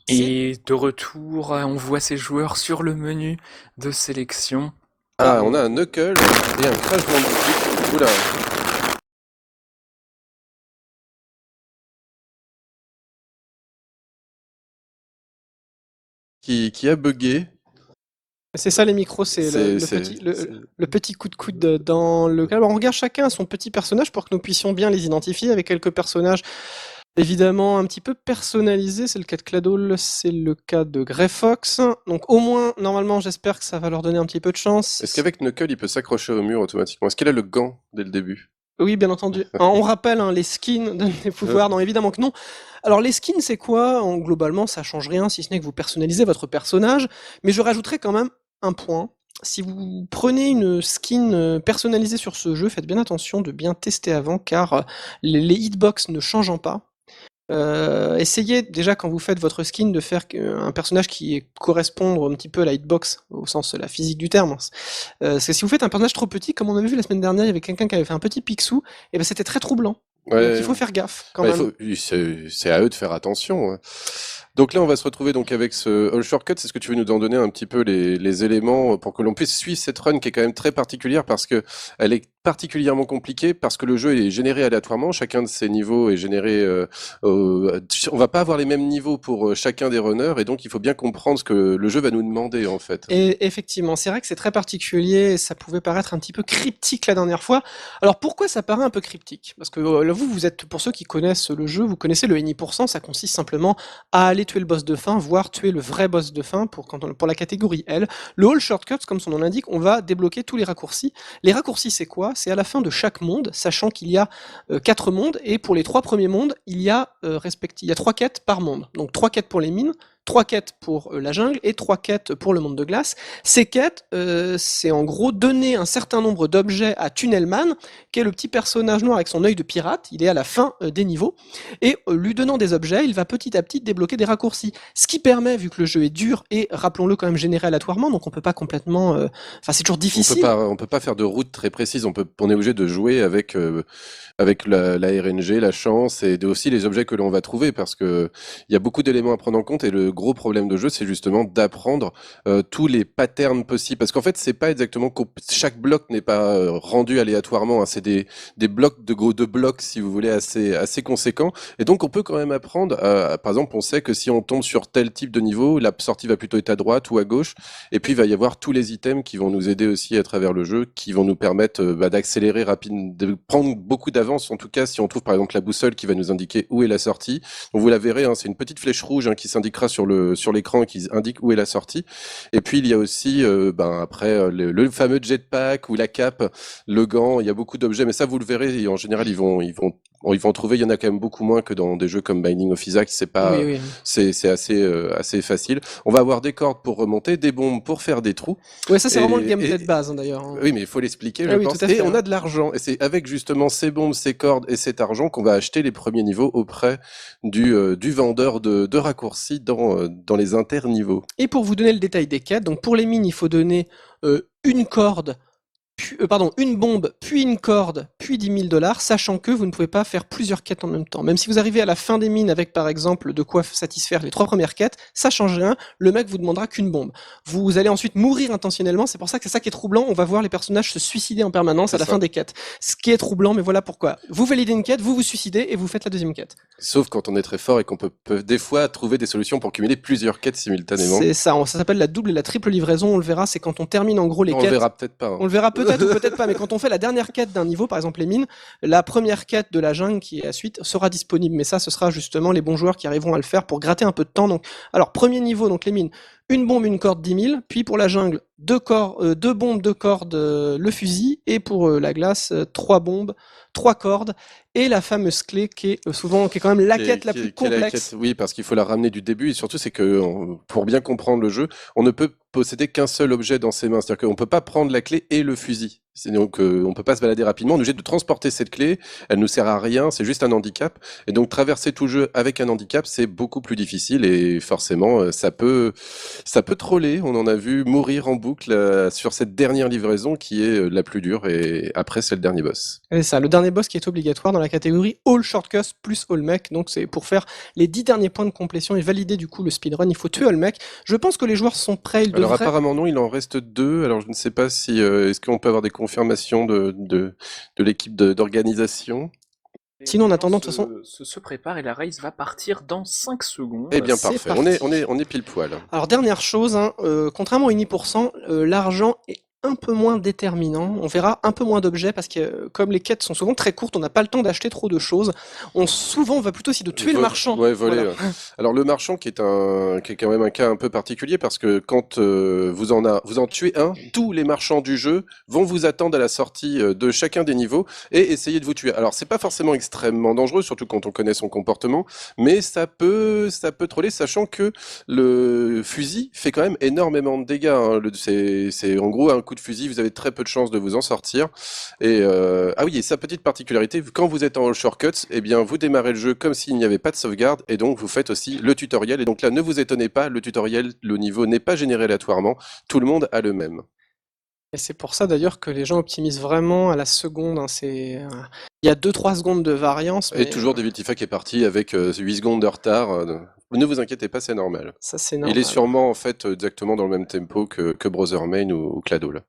Et de retour, on voit ces joueurs sur le menu de sélection. Ah, on a un Knuckle et un Crash Bandicoot. Oula. Qui a bugué. C'est ça les micros, c'est le petit coup de coude dans le câble. Alors, on regarde chacun son petit personnage pour que nous puissions bien les identifier, avec quelques personnages évidemment un petit peu personnalisés. C'est le cas de Cladoul, c'est le cas de Grey Fox. Donc au moins, normalement, j'espère que ça va leur donner un petit peu de chance. Est-ce qu'avec Knuckle, il peut s'accrocher au mur automatiquement? Est-ce qu'il a le gant dès le début? Oui, bien entendu. On rappelle, les skins donnent des pouvoirs. Non, évidemment que non. Alors les skins, c'est quoi? Globalement, ça change rien, si ce n'est que vous personnalisez votre personnage. Mais je rajouterai quand même un point. Si vous prenez une skin personnalisée sur ce jeu, faites bien attention de bien tester avant, car les hitbox ne changeant pas, essayez déjà quand vous faites votre skin de faire un personnage qui correspond un petit peu à la hitbox, au sens la physique du terme. Parce que si vous faites un personnage trop petit, comme on avait vu la semaine dernière, il y avait quelqu'un qui avait fait un petit Picsou, et ben c'était très troublant. Ouais. Donc il faut faire gaffe quand même. C'est à eux de faire attention. Donc là, on va se retrouver donc avec ce All Shortcut. Est-ce que tu veux nous en donner un petit peu les éléments pour que l'on puisse suivre cette run qui est quand même très particulière, parce que elle est particulièrement compliquée, parce que le jeu est généré aléatoirement. Chacun de ces niveaux est généré. On va pas avoir les mêmes niveaux pour chacun des runners, et donc il faut bien comprendre ce que le jeu va nous demander en fait. Et effectivement, c'est vrai que c'est très particulier. Et ça pouvait paraître un petit peu cryptique la dernière fois. Alors pourquoi ça paraît un peu cryptique? Parce que là, vous êtes, pour ceux qui connaissent le jeu, vous connaissez le NI%. Ça consiste simplement à aller tuer le boss de fin, voire tuer le vrai boss de fin pour la catégorie L. Le All Shortcuts, comme son nom l'indique, on va débloquer tous les raccourcis. Les raccourcis, c'est quoi? C'est à la fin de chaque monde, sachant qu'il y a 4 mondes, et pour les 3 premiers mondes, il y a 3 quêtes par monde. Donc 3 quêtes pour les mines, 3 quêtes pour la jungle et 3 quêtes pour le monde de glace. Ces quêtes, c'est en gros donner un certain nombre d'objets à Tunnelman, qui est le petit personnage noir avec son œil de pirate. Il est à la fin des niveaux, et lui donnant des objets, il va petit à petit débloquer des raccourcis. Ce qui permet, vu que le jeu est dur et, rappelons-le, quand même généré aléatoirement, donc on peut pas complètement... Enfin, c'est toujours difficile. On peut pas faire de route très précise. On est obligé de jouer avec la RNG, la chance, et aussi les objets que l'on va trouver, parce que il y a beaucoup d'éléments à prendre en compte, et le gros problème de jeu, c'est justement d'apprendre tous les patterns possibles, parce qu'en fait, c'est pas exactement chaque bloc n'est pas rendu aléatoirement, hein. C'est des blocs de blocs, si vous voulez, assez conséquents, et donc on peut quand même apprendre. Par exemple, on sait que si on tombe sur tel type de niveau, la sortie va plutôt être à droite ou à gauche, et puis il va y avoir tous les items qui vont nous aider aussi à travers le jeu, qui vont nous permettre d'accélérer rapidement, de prendre beaucoup d'avance, en tout cas si on trouve par exemple la boussole qui va nous indiquer où est la sortie. Donc vous la verrez, hein, c'est une petite flèche rouge, hein, qui s'indiquera sur sur l'écran qui indique où est la sortie. Et puis il y a aussi après le fameux jetpack ou la cape, le gant. Il y a beaucoup d'objets, mais ça vous le verrez. Et en général, ils vont en trouver. Il y en a quand même beaucoup moins que dans des jeux comme Binding of Isaac. C'est pas, Oui. c'est assez facile. On va avoir des cordes pour remonter, des bombes pour faire des trous. Ouais, ça c'est vraiment le Et- gameplay et- de base d'ailleurs. Oui, mais il faut l'expliquer, Ah je oui, pense. tout à fait, Et on ouais. a de l'argent. Et c'est avec justement ces bombes, ces cordes et cet argent qu'on va acheter les premiers niveaux auprès du vendeur de raccourcis dans les interniveaux. Et pour vous donner le détail des quêtes, donc pour les mines, il faut donner une corde, une bombe, puis une corde, puis 10 000 $, sachant que vous ne pouvez pas faire plusieurs quêtes en même temps. Même si vous arrivez à la fin des mines avec, par exemple, de quoi satisfaire les 3 premières quêtes, ça change rien, le mec vous demandera qu'une bombe. Vous allez ensuite mourir intentionnellement, c'est pour ça que c'est ça qui est troublant, on va voir les personnages se suicider en permanence à la fin des quêtes. Ce qui est troublant, mais voilà pourquoi. Vous validez une quête, vous vous suicidez, et vous faites la deuxième quête. Sauf quand on est très fort et qu'on peut des fois trouver des solutions pour cumuler plusieurs quêtes simultanément. C'est ça, ça s'appelle la double et la triple livraison, on le verra, c'est quand on termine en gros les On quêtes. le verra peut-être pas. On le verra peut-être ou peut-être pas, mais quand on fait la dernière quête d'un niveau, par exemple les mines, la première quête de la jungle qui est la suite sera disponible. Mais ça, ce sera justement les bons joueurs qui arriveront à le faire pour gratter un peu de temps. Donc, alors premier niveau, donc les mines, une bombe, une corde, 10 000. Puis pour la jungle, deux bombes, 2 cordes, le fusil. Et pour la glace, 3 bombes, 3 cordes. Et la fameuse clé qui est quand même la quête la plus complexe. Oui, parce qu'il faut la ramener du début et surtout c'est que pour bien comprendre le jeu, on ne peut posséder qu'un seul objet dans ses mains, c'est-à-dire qu'on peut pas prendre la clé et le fusil. Donc on peut pas se balader rapidement, on est obligé de transporter cette clé, elle nous sert à rien, c'est juste un handicap. Et donc traverser tout le jeu avec un handicap, c'est beaucoup plus difficile et forcément ça peut troller. On en a vu mourir en boucle sur cette dernière livraison qui est la plus dure et après c'est le dernier boss. C'est ça, le dernier boss qui est obligatoire dans la catégorie All Shortcuts plus All Mech, donc c'est pour faire les 10 derniers points de complétion et valider du coup le speedrun, il faut tuer All Mech. Je pense que les joueurs sont prêts, ils Alors devraient... apparemment non, il en reste 2, alors je ne sais pas si est-ce qu'on peut avoir des confirmations de l'équipe d'organisation. Sinon, en attendant, de toute façon... se prépare et la race va partir dans 5 secondes. Eh bien C'est parfait, parti. on est pile poil. Alors dernière chose, contrairement au Uni%, l'argent est un peu moins déterminant, on verra un peu moins d'objets parce que comme les quêtes sont souvent très courtes, on n'a pas le temps d'acheter trop de choses. On va plutôt essayer de tuer le marchand. Ouais, voler. Voilà. Alors le marchand qui est quand même un cas un peu particulier parce que quand vous en tuez un, tous les marchands du jeu vont vous attendre à la sortie de chacun des niveaux et essayer de vous tuer. Alors c'est pas forcément extrêmement dangereux, surtout quand on connaît son comportement, mais ça peut troller, sachant que le fusil fait quand même énormément de dégâts. Hein. C'est en gros un coup de fusil, vous avez très peu de chances de vous en sortir. Et ah oui, et sa petite particularité, quand vous êtes en all shortcuts, eh bien vous démarrez le jeu comme s'il n'y avait pas de sauvegarde, et donc vous faites aussi le tutoriel. Et donc là, ne vous étonnez pas, le tutoriel, le niveau n'est pas généré aléatoirement, tout le monde a le même. Et c'est pour ça d'ailleurs que les gens optimisent vraiment à la seconde. Hein, il y a 2-3 secondes de variance. Et toujours Deviltifa qui est parti avec 8 secondes de retard. Ne vous inquiétez pas, c'est normal. Ça, c'est normal. Il est sûrement en fait exactement dans le même tempo que Brother Main ou Clado. Là.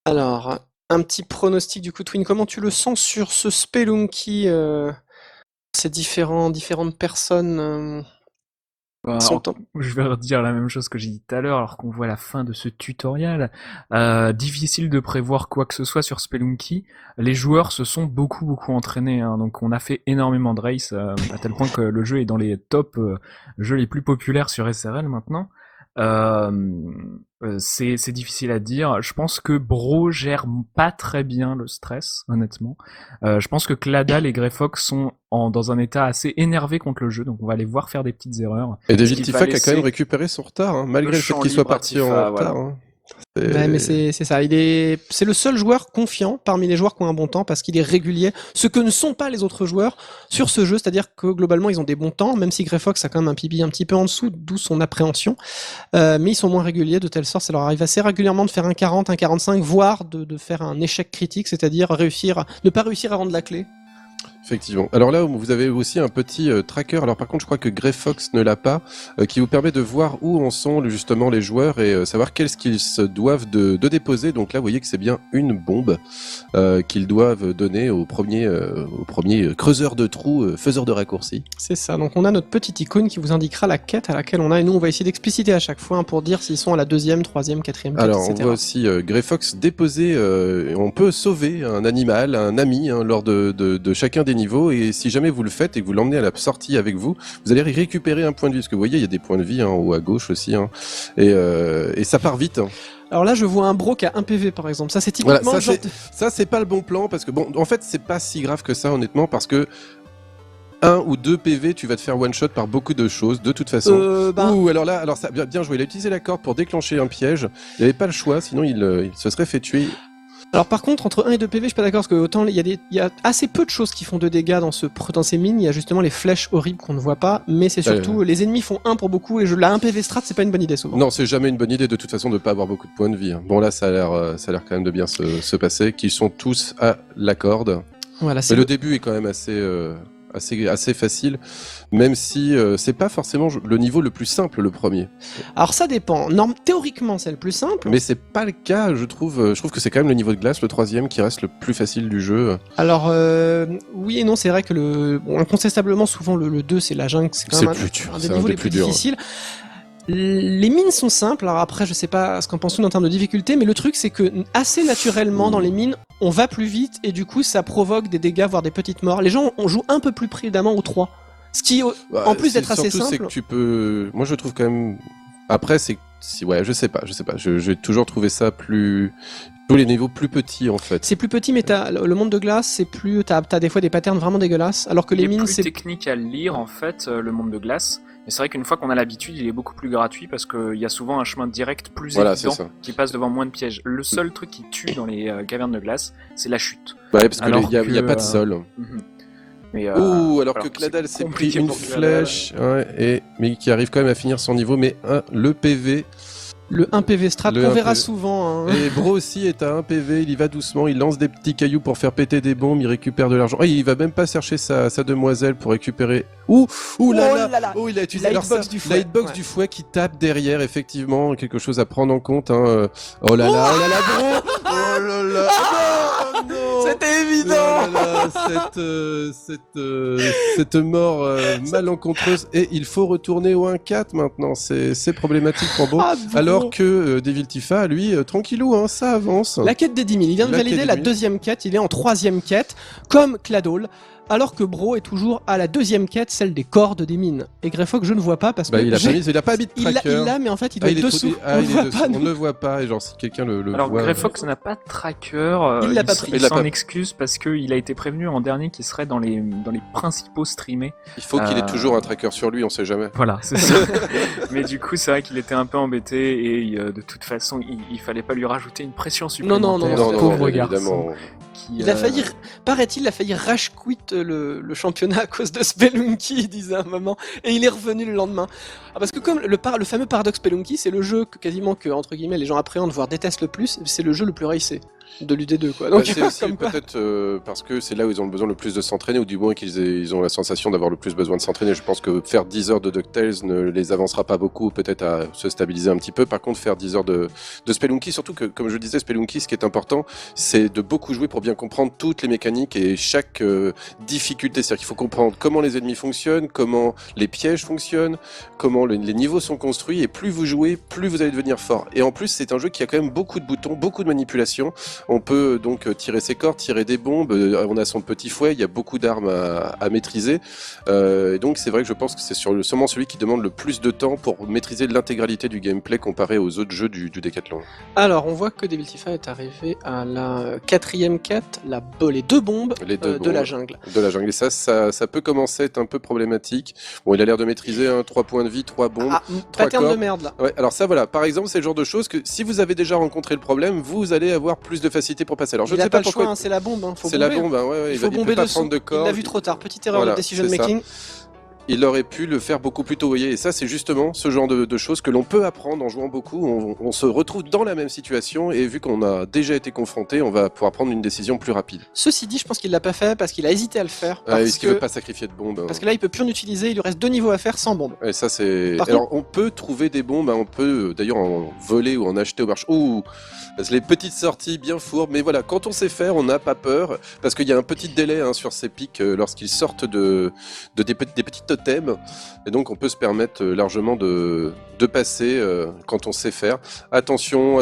Alors, un petit pronostic du coup, Twin. Comment tu le sens sur ce Spelunky ces différentes personnes Je vais redire la même chose que j'ai dit tout à l'heure, alors qu'on voit la fin de ce tutoriel. Difficile de prévoir quoi que ce soit sur Spelunky. Les joueurs se sont beaucoup entraînés, hein, donc on a fait énormément de races, à tel point que le jeu est dans les top jeux les plus populaires sur SRL maintenant. C'est difficile à dire. Je pense que Bro gère pas très bien le stress, honnêtement. Je pense que Cladal et Greyfox sont dans un état assez énervé contre le jeu, donc on va les voir faire des petites erreurs. Et Deviltifa qui a quand même récupéré son retard, hein, malgré le fait qu'il soit parti en retard. Voilà. Hein. Ouais, mais c'est ça. C'est le seul joueur confiant parmi les joueurs qui ont un bon temps parce qu'il est régulier. Ce que ne sont pas les autres joueurs sur ce jeu, c'est-à-dire que globalement ils ont des bons temps, même si Greyfox a quand même un PB un petit peu en dessous, d'où son appréhension. Mais ils sont moins réguliers de telle sorte, ça leur arrive assez régulièrement de faire un 40, un 45, voire de faire un échec critique, c'est-à-dire ne pas réussir à rendre la clé. Effectivement. Alors là, vous avez aussi un petit tracker. Alors par contre, je crois que Greyfox ne l'a pas, qui vous permet de voir où en sont justement les joueurs et savoir qu'est-ce qu'ils se doivent de déposer. Donc là, vous voyez que c'est bien une bombe qu'ils doivent donner au premier creuseur de trous, faiseur de raccourcis. C'est ça. Donc on a notre petite icône qui vous indiquera la quête à laquelle on a. Et nous, on va essayer d'expliciter à chaque fois hein, pour dire s'ils sont à la 2e, 3e, 4e quête, Alors etc. on voit aussi Greyfox déposer. On peut sauver un animal, un ami, hein, lors de chacun des niveau, et si jamais vous le faites et que vous l'emmenez à la sortie avec vous, vous allez récupérer un point de vie, parce que vous voyez, il y a des points de vie en haut à gauche aussi, et ça part vite. Alors là, je vois un bro qui a 1 PV par exemple. Ça, c'est typiquement Voilà, le genre ça c'est pas le bon plan, parce que bon, en fait, c'est pas si grave que ça, honnêtement, parce que 1 ou 2 PV, tu vas te faire one shot par beaucoup de choses, de toute façon. Ouh, alors ça, bien joué. Il a utilisé la corde pour déclencher un piège. Il avait pas le choix, sinon il se serait fait tuer. Alors par contre, entre 1 et 2 PV, je suis pas d'accord, parce que autant il y a assez peu de choses qui font 2 dégâts dans ces mines. Il y a justement les flèches horribles qu'on ne voit pas, mais c'est surtout les ennemis font 1 pour beaucoup, et la 1 PV strat, c'est pas une bonne idée souvent. Non, c'est jamais une bonne idée de toute façon de pas avoir beaucoup de points de vie. Bon là, ça a l'air quand même de bien se passer, qu'ils sont tous à la corde. Voilà, mais le début est quand même assez facile, même si c'est pas forcément le niveau le plus simple, le premier. Alors ça dépend. Théoriquement, c'est le plus simple. Mais c'est pas le cas, je trouve. Je trouve que c'est quand même le niveau de glace, le troisième, qui reste le plus facile du jeu. Alors oui et non, c'est vrai que incontestablement, souvent le 2, c'est la jungle, c'est quand même un des niveaux les plus difficiles. Les mines sont simples, alors après je sais pas ce qu'en pensez en termes de difficulté, mais le truc c'est que assez naturellement dans les mines, on va plus vite et du coup ça provoque des dégâts, voire des petites morts. Les gens on joue un peu plus prudemment au 3. Ce qui, en plus d'être assez simple... c'est que tu peux... Moi je trouve quand même... Après je sais pas. J'ai toujours trouvé ça plus... Tous les niveaux plus petits en fait. C'est plus petit, mais le monde de glace, c'est plus... T'as des fois des patterns vraiment dégueulasses, alors que les mines c'est... plus technique à lire en fait, le monde de glace. Mais c'est vrai qu'une fois qu'on a l'habitude, il est beaucoup plus gratuit parce qu'il y a souvent un chemin direct plus évident qui passe devant moins de pièges. Le seul truc qui tue dans les cavernes de glace, c'est la chute. Ouais, parce qu'il n'y a pas de sol. Mais alors que Cladal s'est pris une flèche, mais qui arrive quand même à finir son niveau, mais le PV... Le 1 PV strat qu'on verra souvent. Hein. Et Bro aussi est à 1 PV, il y va doucement, il lance des petits cailloux pour faire péter des bombes, il récupère de l'argent. Il va même pas chercher sa demoiselle pour récupérer... Ouh là là. Oh, il a utilisé la hitbox du fouet. La hitbox du fouet qui tape derrière, effectivement, quelque chose à prendre en compte. Hein. Oh là là, Bro. Oh là là. Oh non. C'était évident. Oh là là, cette mort malencontreuse. Et il faut retourner au 1-4 maintenant, c'est problématique pour Bro. Alors que Devil Tifa, lui, tranquillou, hein, ça avance. La quête des 10 000, il vient de valider la 2e quête, il est en 3e quête, comme Cladol, alors que Bro est toujours à la 2e quête, celle des cordes des mines. Et Greyfox, je ne vois pas parce que... il a pas mis de tracker. Il l'a, mais en fait, il doit être dessous. On ne le voit pas, et genre, si quelqu'un le voit... Alors, Greyfox n'a pas de tracker, il l'a pas pris. Il s'en excuse parce qu'il a été prévenu en dernier qu'il serait dans les principaux streamés. Il faut qu'il ait toujours un tracker sur lui, on sait jamais. Voilà, c'est ça. Mais du coup, c'est vrai qu'il était un peu embêté, et de toute façon, il fallait pas lui rajouter une pression supplémentaire. Non, pauvre garçon. Il a failli, paraît-il, rage quit le championnat à cause de Spelunky, il disait à un moment, et il est revenu le lendemain. Parce que comme le fameux paradoxe Spelunky, c'est le jeu que entre guillemets les gens appréhendent, voire détestent le plus, c'est le jeu le plus racé de l'UD2 quoi. Donc c'est aussi peut-être parce que c'est là où ils ont besoin le plus de s'entraîner, ou du moins qu'ils ont la sensation d'avoir le plus besoin de s'entraîner. Je pense que faire 10 heures de DuckTales ne les avancera pas beaucoup, peut-être à se stabiliser un petit peu. Par contre, faire 10 heures de Spelunky, surtout que, comme je disais, Spelunky, ce qui est important, c'est de beaucoup jouer pour bien comprendre toutes les mécaniques et chaque difficulté. C'est-à-dire qu'il faut comprendre comment les ennemis fonctionnent, comment les pièges fonctionnent, comment les niveaux sont construits, et plus vous jouez, plus vous allez devenir fort. Et en plus, c'est un jeu qui a quand même beaucoup de boutons, beaucoup de manipulations. On peut donc tirer ses cordes, tirer des bombes, on a son petit fouet, il y a beaucoup d'armes à maîtriser. Et donc c'est vrai que je pense que c'est sûrement celui qui demande le plus de temps pour maîtriser l'intégralité du gameplay comparé aux autres jeux du Décathlon. Alors on voit que Devil Tifa est arrivé à la 4e quête, les 2 bombes, de la jungle. De la jungle, et ça peut commencer à être un peu problématique. Bon, il a l'air de maîtriser 3 points de vie, 3 bombes, 3 pattern corps. de merde là. Ouais, alors ça voilà, par exemple c'est le genre de choses que si vous avez déjà rencontré le problème, vous allez avoir plus de facilité pour passer. Alors je ne sais pas pourquoi. Choix, c'est la bombe, faut c'est bomber. La bombe, ouais, il faut bomber pas dessous. Prendre de corps. Il l'a vu trop tard, petite erreur de decision making. Il aurait pu le faire beaucoup plus tôt, vous voyez, et ça c'est justement ce genre de choses que l'on peut apprendre en jouant beaucoup. On se retrouve dans la même situation, et vu qu'on a déjà été confronté, on va pouvoir prendre une décision plus rapide. Ceci dit, je pense qu'il l'a pas fait parce qu'il a hésité à le faire. Parce qu'il veut pas sacrifier de bombes. Parce que là il peut plus en utiliser, il lui reste 2 niveaux à faire sans bombe. Et ça c'est... Alors on peut trouver des bombes, on peut d'ailleurs en voler ou en acheter au marché. C'est les petites sorties bien fourbes, mais voilà, quand on sait faire, on n'a pas peur, parce qu'il y a un petit délai sur ces pics lorsqu'ils sortent des petits totems, et donc on peut se permettre largement de passer quand on sait faire. Attention,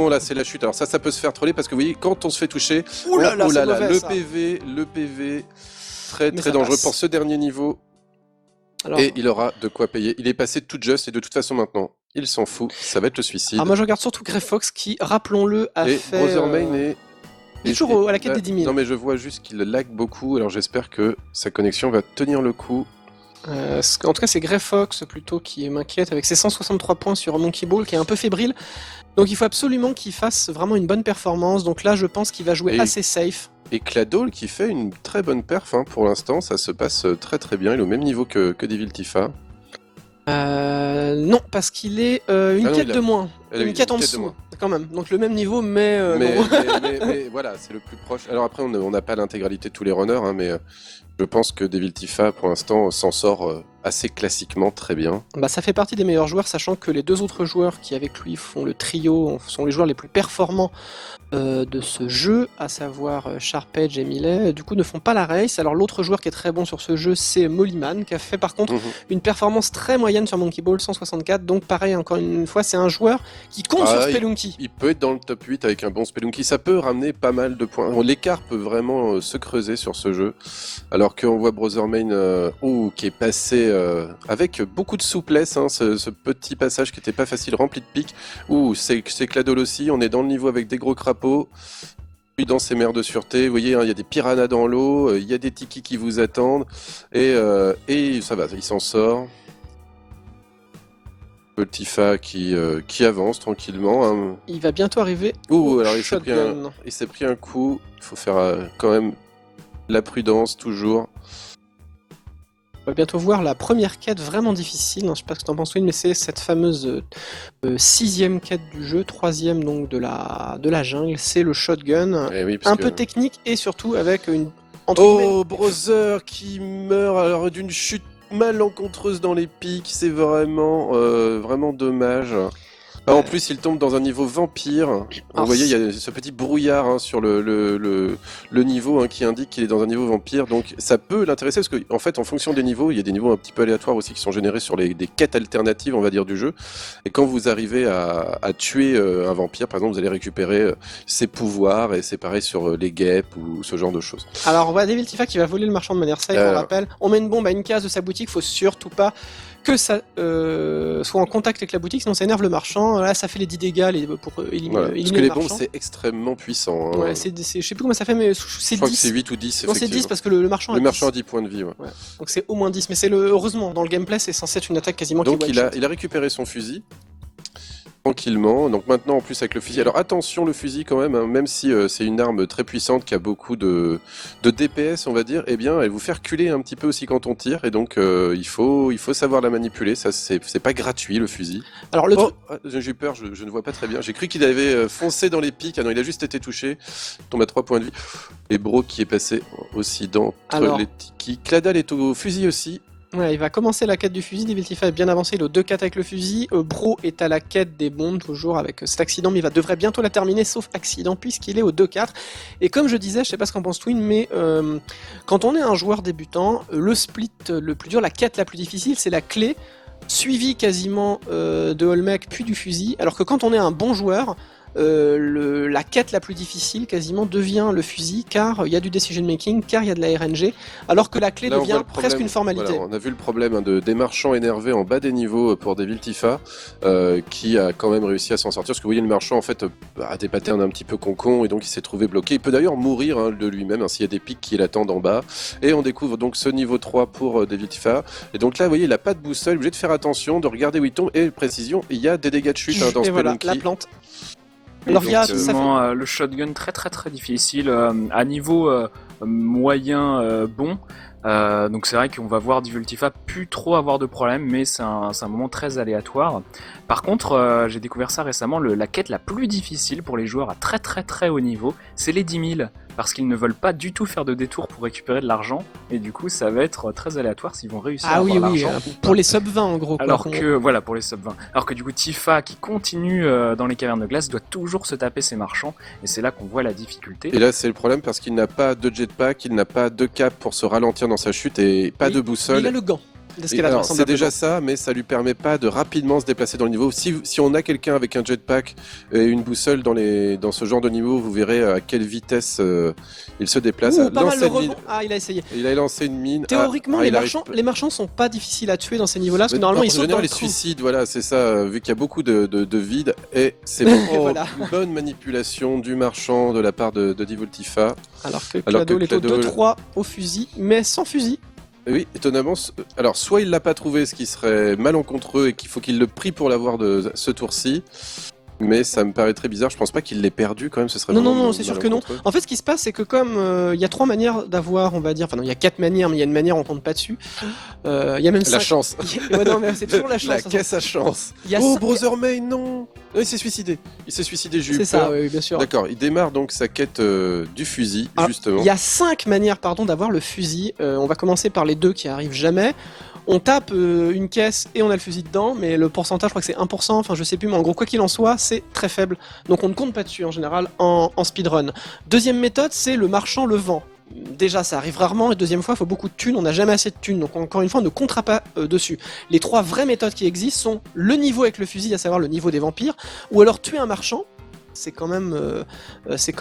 là c'est la chute. Alors ça peut se faire troller, parce que vous voyez, quand on se fait toucher, le PV, très Mais très ça dangereux passe. pour ce dernier niveau. Alors, Et il aura de quoi payer. Il est passé tout juste et de toute façon maintenant, il s'en fout. Ça va être le suicide. moi je regarde surtout Grey Fox qui, rappelons-le, a Et fait... Brother Main est... il est toujours à la quête des 10 000. Non mais je vois juste qu'il lag beaucoup, alors j'espère que sa connexion va tenir le coup. En tout cas, c'est Grey Fox plutôt qui m'inquiète avec ses 163 points sur Monkey Ball qui est un peu fébrile. Donc il faut absolument qu'il fasse vraiment une bonne performance. Donc là, je pense qu'il va jouer Et- assez safe. Et Claddle qui fait une très bonne perf pour l'instant, ça se passe très très bien, il est au même niveau que Devil Tifa. Non, parce qu'il est une Ah non, quête il a- de moins. il a Une une quête en quête de dessous, moins. quand même. Donc le même niveau, mais mais, non. mais voilà, c'est le plus proche. Alors après, on n'a pas l'intégralité de tous les runners, mais je pense que Devil Tifa, pour l'instant, s'en sort assez classiquement très bien. Bah, ça fait partie des meilleurs joueurs, sachant que les deux autres joueurs qui avec lui font le trio sont les joueurs les plus performants de ce jeu, à savoir Sharpedge et Millet, du coup ne font pas la race. Alors l'autre joueur qui est très bon sur ce jeu, c'est Mollyman, qui a fait par contre Mhm. une performance très moyenne sur Monkey Ball 164, donc pareil, encore une fois, c'est un joueur qui compte Ah, sur Spelunky. Il peut être dans le top 8 avec un bon Spelunky, ça peut ramener pas mal de points. L'écart peut vraiment se creuser sur ce jeu, alors qu'on voit Brother Main qui est passé avec beaucoup de souplesse, ce petit passage qui était pas facile, rempli de pics. C'est Claddle aussi, on est dans le niveau avec des gros crapauds. Puis dans ses mers de sûreté, vous voyez, il y a des piranhas dans l'eau, il y a des tikis qui vous attendent, et ça va, il s'en sort. Le Tifa qui avance tranquillement. Il va bientôt arriver au Alors shotgun. il s'est pris un coup, il faut faire quand même la prudence toujours. On va bientôt voir la première quête vraiment difficile, je sais pas ce que t'en penses Win, mais c'est cette fameuse 6e quête du jeu, 3e donc de la jungle, c'est le shotgun, Eh oui, parce un que- peu technique et surtout avec une... entre guillemets, Oh, Brother qui meurt alors d'une chute malencontreuse dans les pics, c'est vraiment dommage. En plus, il tombe dans un niveau vampire. Vous voyez, il y a ce petit brouillard sur le niveau qui indique qu'il est dans un niveau vampire. Donc, ça peut l'intéresser parce qu'en fait, en fonction des niveaux, il y a des niveaux un petit peu aléatoires aussi qui sont générés sur des quêtes alternatives, on va dire, du jeu. Et quand vous arrivez à tuer un vampire, par exemple, vous allez récupérer ses pouvoirs et c'est pareil sur les guêpes ou ce genre de choses. Alors on voit Devil Tifa qui va voler le marchand de manière safe, on rappelle. On met une bombe à une case de sa boutique, faut surtout pas que ça soit en contact avec la boutique, sinon ça énerve le marchand. Là, ça fait les 10 dégâts pour éliminer, Voilà. Parce éliminer que le les marchand. bombes, c'est extrêmement puissant. Ouais, je sais plus comment ça fait, mais c'est Je crois 10. que c'est 8 ou 10, Non, c'est 10 parce que le marchand le a marchand 10. a 10 points de vie. Ouais. Ouais. Donc c'est au moins 10, mais c'est heureusement, dans le gameplay, c'est censé être une attaque quasiment Donc qui il one-shot. a récupéré son fusil tranquillement. Donc maintenant en plus avec le fusil. Alors attention le fusil quand même si c'est une arme très puissante qui a beaucoup de DPS on va dire, eh bien elle vous fait reculer un petit peu aussi quand on tire et donc il faut savoir la manipuler. Ça c'est pas gratuit le fusil. Alors le truc... J'ai eu peur, je ne vois pas très bien. J'ai cru qu'il avait foncé dans les pics. Ah non, il a juste été touché. Il tombe à 3 points de vie. Et Bro qui est passé aussi dans les tikis. Claddle est au fusil aussi. Ouais, il va commencer la quête du fusil, Devil Tifa est bien avancé, il est au 2-4 avec le fusil, Bro est à la quête des bombes, toujours avec cet accident, mais il devrait bientôt la terminer, sauf accident, puisqu'il est au 2-4. Et comme je disais, je sais pas ce qu'en pense Twin, mais quand on est un joueur débutant, le split le plus dur, la quête la plus difficile, c'est la clé, suivie quasiment de Olmec, puis du fusil, alors que quand on est un bon joueur, la quête la plus difficile quasiment devient le fusil, car il y a du decision making, car il y a de la RNG, alors que la clé Là, on voit devient le problème. presque une formalité. Voilà, on a vu le problème des marchands énervés en bas des niveaux pour Devil Tifa, qui a quand même réussi à s'en sortir. Parce que vous voyez, le marchand en fait a des patterns un petit peu concons et donc il s'est trouvé bloqué. Il peut d'ailleurs mourir de lui-même s'il y a des pics qui l'attendent en bas. Et on découvre donc ce niveau 3 pour Devil Tifa. Et donc là, vous voyez, il n'a pas de boussole, obligé de faire attention, de regarder où il tombe. Et précision, il y a des dégâts de chute dans Et voilà, Spelunky. la plante. Alors il y a le shotgun très très très difficile à niveau moyen bon. Donc c'est vrai qu'on va voir Devil Tifa plus trop avoir de problème, mais c'est un moment très aléatoire. Par contre, j'ai découvert ça récemment, la quête la plus difficile pour les joueurs à très très très haut niveau, c'est les 10 000, parce qu'ils ne veulent pas du tout faire de détour pour récupérer de l'argent, et du coup ça va être très aléatoire s'ils vont réussir à avoir l'argent. Pour les sub 20 en gros. Alors que, voilà, pour les sub 20. Alors que du coup Tifa, qui continue dans les cavernes de glace, doit toujours se taper ses marchands, et c'est là qu'on voit la difficulté. Et là, c'est le problème parce qu'il n'a pas de jetpack, il n'a pas de cap pour se ralentir dans sa chute et pas de boussole. Il a le gant. d'escalade. Alors, c'est déjà ça, mais ça lui permet pas de rapidement se déplacer dans le niveau. Si on a quelqu'un avec un jetpack et une boussole dans ce genre de niveau, vous verrez à quelle vitesse il se déplace. Pas mal le rebond. Ah, il a essayé. Il a lancé une mine. Théoriquement, les marchands sont pas difficiles à tuer dans ces niveaux-là, parce que normalement ils sautent dans le les trou. suicides, voilà, c'est ça, vu qu'il y a beaucoup de vide, et c'est une bonne manipulation du marchand de la part de Devil Tifa. Alors que Clado est au 2-3 au fusil, mais sans fusil. Oui, étonnamment. Alors, soit il l'a pas trouvé, ce qui serait malencontreux et qu'il faut qu'il le prie pour l'avoir de ce tour-ci. Mais ça me paraît très bizarre. Je pense pas qu'il l'ait perdu quand même. Ce serait non, c'est sûr que non. En fait, ce qui se passe, c'est que comme il y a 3 manières d'avoir, on va dire, enfin non, il y a 4 manières, mais il y a une manière on compte pas dessus. Il y a même la chance. Ouais, non, mais c'est toujours la chance. La caisse à chance. Brother May, non. Il s'est suicidé. J'ai eu peur. C'est ça, oui, bien sûr. D'accord. Il démarre donc sa quête du fusil, justement. Il y a 5 manières, d'avoir le fusil. On va commencer par les 2 qui arrivent jamais. On tape une caisse et on a le fusil dedans, mais le pourcentage, je crois que c'est 1%, enfin je sais plus, mais en gros, quoi qu'il en soit, c'est très faible. Donc on ne compte pas dessus en général en speedrun. Deuxième méthode, c'est le marchand le vend. Déjà, ça arrive rarement, et deuxième fois, il faut beaucoup de thunes, on n'a jamais assez de thunes, donc encore une fois, on ne comptera pas dessus. Les 3 vraies méthodes qui existent sont le niveau avec le fusil, à savoir le niveau des vampires, ou alors tuer un marchand. C'est quand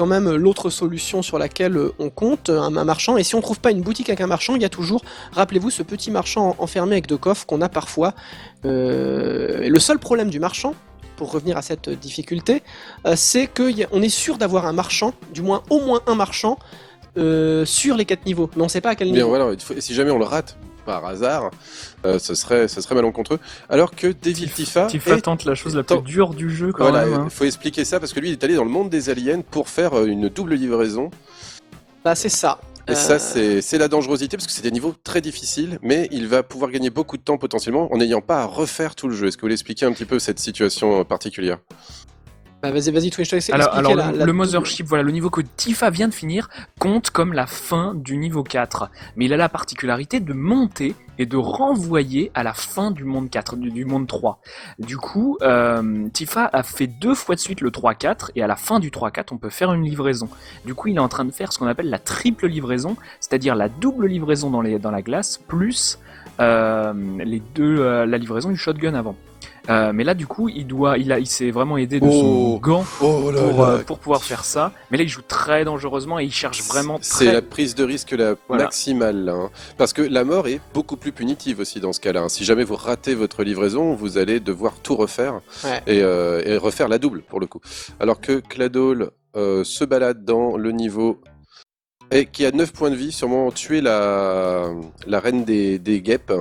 même l'autre solution sur laquelle on compte, un marchand. Et si on trouve pas une boutique avec un marchand, il y a toujours, rappelez-vous, ce petit marchand enfermé avec 2 coffres qu'on a parfois. Le seul problème du marchand, pour revenir à cette difficulté, c'est qu'on est sûr d'avoir un marchand, du moins au moins un marchand, sur les 4 niveaux. Mais on sait pas à quel niveau. Bien voilà, si jamais on le rate par hasard, ce serait malencontreux. Alors que Devil Tifa tente la chose la plus dure du jeu quand même. Il faut expliquer ça parce que lui il est allé dans le monde des aliens pour faire une double livraison. Bah c'est ça. Et ça c'est la dangerosité parce que c'est des niveaux très difficiles, mais il va pouvoir gagner beaucoup de temps potentiellement en n'ayant pas à refaire tout le jeu. Est-ce que vous voulez expliquer un petit peu cette situation particulière ? Bah vas-y, Twitch, je alors le Mothership, voilà, le niveau que Tifa vient de finir compte comme la fin du niveau 4. Mais il a la particularité de monter et de renvoyer à la fin du monde 4, du monde 3. Du coup, Tifa a fait 2 fois de suite le 3-4, et à la fin du 3-4, on peut faire une livraison. Du coup, il est en train de faire ce qu'on appelle la triple livraison, c'est-à-dire la double livraison dans la glace, plus la livraison du shotgun avant. Mais là, du coup, il s'est vraiment aidé de son gant pour pouvoir faire ça. Mais là, il joue très dangereusement et il cherche vraiment très... C'est la prise de risque maximale, là, hein. Parce que la mort est beaucoup plus punitive aussi dans ce cas-là, hein. Si jamais vous ratez votre livraison, vous allez devoir tout refaire et refaire la double, pour le coup. Alors que Claddle se balade dans le niveau... Et qui a 9 points de vie, sûrement tué la reine des guêpes,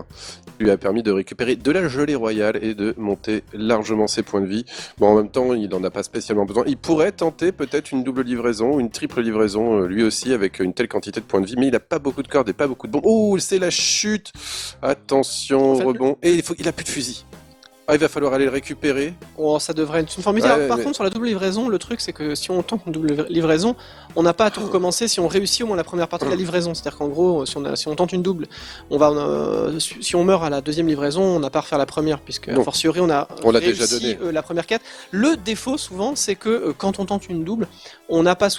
lui a permis de récupérer de la gelée royale et de monter largement ses points de vie. Bon, en même temps, il n'en a pas spécialement besoin. Il pourrait tenter peut-être une double livraison, une triple livraison, lui aussi, avec une telle quantité de points de vie, mais il n'a pas beaucoup de cordes et pas beaucoup de bombes. Oh, c'est la chute! Attention, rebond. Et il a plus de fusil. Il va falloir aller le récupérer. Oh, ça devrait être une formule. Par contre, sur la double livraison, le truc, c'est que si on tente une double livraison, on n'a pas à tout recommencer si on réussit au moins la première partie de la livraison. C'est-à-dire qu'en gros, si on tente une double, si on meurt à la deuxième livraison, on n'a pas à refaire la première, puisque a fortiori, on a réussi déjà donné. La première quête. Le défaut, souvent, c'est que quand on tente une double, on n'est pas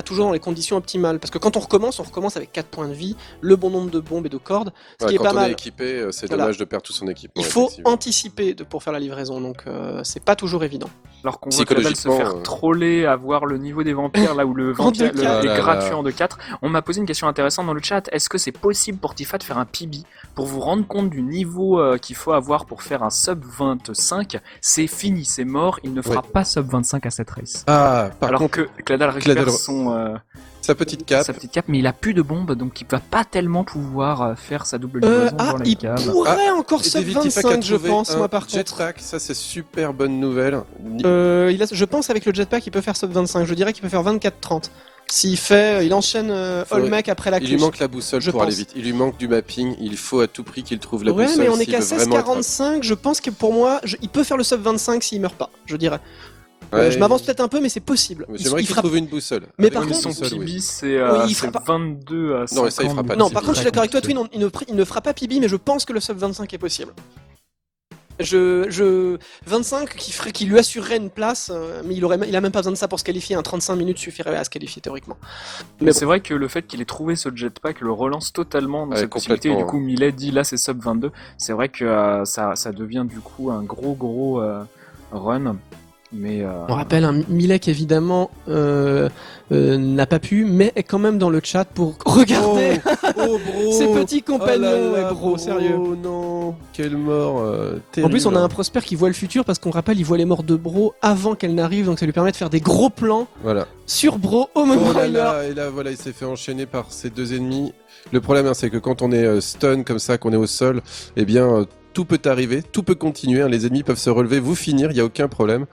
toujours dans les conditions optimales. Parce que quand on recommence avec 4 points de vie, le bon nombre de bombes et de cordes, ce qui est pas mal. Quand on est équipé, c'est dommage de perdre tout son équipement. Il faut anticiper pour faire la livraison, donc c'est pas toujours évident. Alors qu'on voit Claddle se faire troller, à voir le niveau des vampires, là où le vampire est gratuit en 2-4. On m'a posé une question intéressante dans le chat, est-ce que c'est possible pour Tifa de faire un PB pour vous rendre compte du niveau qu'il faut avoir pour faire un sub 25? C'est fini, c'est mort, il ne fera pas sub 25 à cette race. Alors que Claddle récupère sa petite cape, mais il a plus de bombes, donc il va pas tellement pouvoir faire sa double livraison dans les caves. Il pourrait encore sub 25, je pense, moi par contre. Jetpack, ça c'est super bonne nouvelle. Je pense avec le jetpack, il peut faire sub 25, je dirais qu'il peut faire 24-30. Il enchaîne Olmec après la clé. Il lui manque la boussole pour aller vite. Il lui manque du mapping. Il faut à tout prix qu'il trouve la boussole. Ouais, mais on est qu'à 16-45. Je pense que pour moi, il peut faire le sub 25 s'il meurt pas, je dirais. Je m'avance peut-être un peu, mais c'est possible. J'aimerais qu'il trouve une boussole. Mais par contre, son PB, c'est 22 à 50. Non, ça, il fera pas. Non, par contre, je suis d'accord avec toi, Twin, il ne fera pas PB, mais je pense que le sub 25 est possible. Je 25 qui lui assurerait une place, mais il a même pas besoin de ça pour se qualifier. 35 minutes suffirait à se qualifier théoriquement. Mais c'est vrai que le fait qu'il ait trouvé ce jetpack le relance totalement dans cette possibilité. Et du coup, Millet dit là c'est sub 22. C'est vrai que ça devient du coup un gros run. Mais on rappelle un Milek évidemment n'a pas pu, mais est quand même dans le chat pour regarder bro. ses petits compagnons. Oh là là, bro, sérieux. Oh non, quelle mort terrible. En plus, on a un Prosper qui voit le futur parce qu'on rappelle, il voit les morts de Bro avant qu'elle n'arrive, donc ça lui permet de faire des gros plans sur Bro au moment où il meurt. Et là, voilà, il s'est fait enchaîner par ses deux ennemis. Le problème, hein, c'est que quand on est stun comme ça, qu'on est au sol, eh bien, tout peut arriver, tout peut continuer. Hein, les ennemis peuvent se relever, vous finir, il n'y a aucun problème.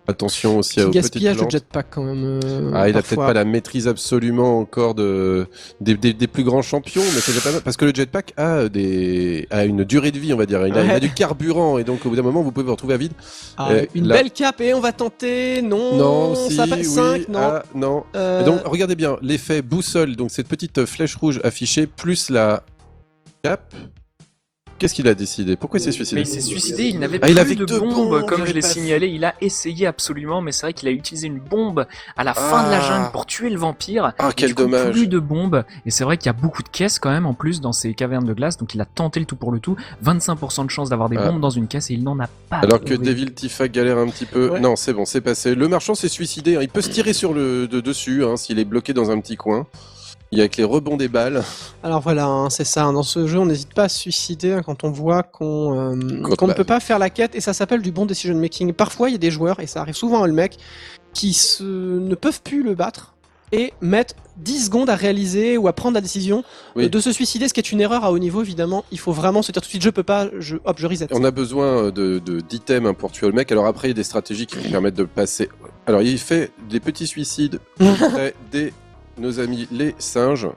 Attention aussi aux petites plantes. Gaspillage de jetpack quand même. Il a peut-être pas la maîtrise absolument encore des plus grands champions, mais c'est déjà pas mal. Parce que le jetpack a une durée de vie, on va dire. Il a du carburant, et donc au bout d'un moment, vous pouvez vous retrouver à vide. Belle cape, et on va tenter. Non, ça passe 5, non. Ah, non. Et donc, regardez bien, l'effet boussole, donc cette petite flèche rouge affichée, plus la cape. Qu'est-ce qu'il a décidé? Pourquoi il s'est suicidé? Mais il s'est suicidé, il n'avait plus de bombe, comme je l'ai signalé. Il a essayé absolument, mais c'est vrai qu'il a utilisé une bombe à la fin de la jungle pour tuer le vampire. Ah, quel dommage. Plus de bombes. Et c'est vrai qu'il y a beaucoup de caisses quand même en plus dans ces cavernes de glace, donc il a tenté le tout pour le tout. 25% de chance d'avoir des bombes dans une caisse et il n'en a pas. Alors que Devil Tifa galère un petit peu. Ouais. Non, c'est bon, c'est passé. Le marchand s'est suicidé. Il peut se tirer sur dessus s'il est bloqué dans un petit coin. Il y a avec les rebonds des balles. Alors voilà, c'est ça. Dans ce jeu, on n'hésite pas à se suicider quand on voit qu'on ne peut pas faire la quête. Et ça s'appelle du bon decision making. Parfois, il y a des joueurs, et ça arrive souvent à le mec, qui ne peuvent plus le battre et mettent 10 secondes à réaliser ou à prendre la décision de se suicider, ce qui est une erreur à haut niveau, évidemment. Il faut vraiment se dire tout de suite, je peux pas, je reset. On a besoin d'items pour tuer le mec. Alors après, il y a des stratégies qui vous permettent de passer. Alors, il fait des petits suicides près des... nos amis les singes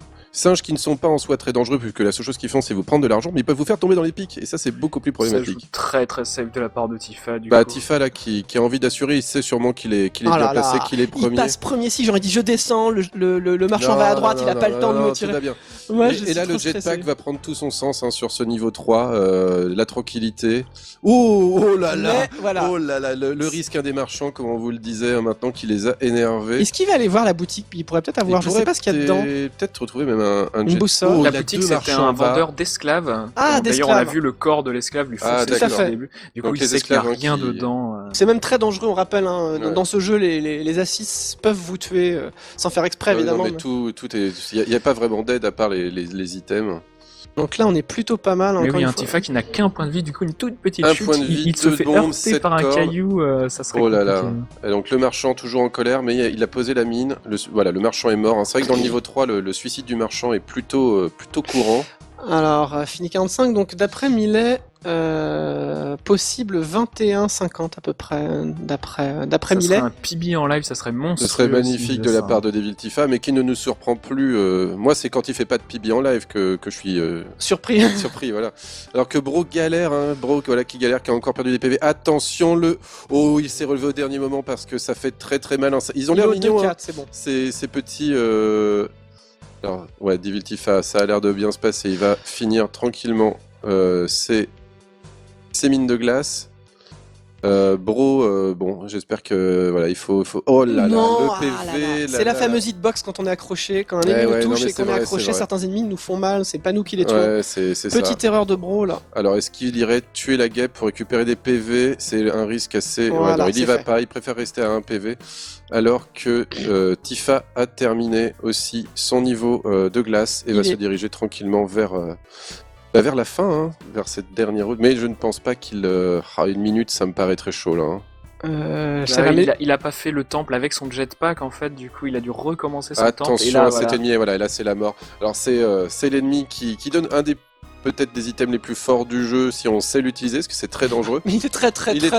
qui ne sont pas en soi très dangereux puisque la seule chose qu'ils font c'est vous prendre de l'argent, mais ils peuvent vous faire tomber dans les pics et ça c'est beaucoup plus problématique. Ça joue très très safe de la part de Tifa. Tifa là qui a envie d'assurer, il sait sûrement qu'il est bien placé, qu'il est premier. Il passe premier, si j'aurais dit je descends, le marchand va à droite, il a pas le temps de me tirer. Bien. Ouais, et là le jetpack va prendre tout son sens sur ce niveau 3, la tranquillité. Oh là là, voilà. Oh là là, le risque des marchands, comme on vous le disait, maintenant qu'il les a énervés. Est-ce qu'il va aller voir la boutique? Il pourrait peut-être avoir, je sais pas ce qu'il y a dedans. Peut-être retrouver même un une boussole. La boutique c'était un vendeur d'esclaves. D'ailleurs on a vu le corps de l'esclave lui foncer au début. Du coup il sait qu'il n'y a rien dedans. C'est même très dangereux, on rappelle. Dans ce jeu, les assists peuvent vous tuer sans faire exprès, évidemment. Non, mais tout est. Il n'y a pas vraiment d'aide à part les items. Donc là, on est plutôt pas mal. Mais oui, un Tifa qui n'a qu'un point de vie, du coup, une toute petite chute. Point de vie, il se fait heurter par un caillou, ça serait compliqué. Là. Et donc le marchand toujours en colère, mais il a posé la mine. Le marchand est mort. C'est vrai que dans le niveau 3, le suicide du marchand est plutôt courant. Alors, fini 45, donc d'après Millet, possible 21-50 à peu près, d'après Millet. Un PB en live, ça serait monstrueux. Ce serait magnifique de la part de Devil Tifa, mais qui ne nous surprend plus. Moi, c'est quand il fait pas de PB en live que je suis surpris. Surpris, voilà. Alors que Bro galère, qui galère, qui a encore perdu des PV. Attention, il s'est relevé au dernier moment parce que ça fait très très mal. Ils ont l'air mignons, c'est bon. Ces petits... Alors, ouais, Devil Tifa, ça a l'air de bien se passer. Il va finir tranquillement ses mines de glace. Bro, j'espère que il faut. Oh là là, le PV. C'est la fameuse hitbox quand on est accroché, quand un ennemi nous touche et qu'on est accroché, certains ennemis nous font mal, c'est pas nous qui les tuons. Ouais, c'est Petite ça. erreur de Bro là. Alors est-ce qu'il irait tuer la guêpe pour récupérer des PV? C'est un risque assez. Voilà, non, il y va pas, il préfère rester à 1 PV. Alors que Tifa a terminé aussi son niveau de glace et va se diriger tranquillement vers la fin, vers cette dernière route. Mais je ne pense pas qu'il... 1 minute, ça me paraît très chaud, là. Il a pas fait le temple avec son jetpack, en fait. Du coup, il a dû recommencer son temple. Attention à cet ennemi, et là, c'est la mort. Alors, c'est l'ennemi qui donne un des... peut-être des items les plus forts du jeu si on sait l'utiliser, parce que c'est très dangereux. Mais il est très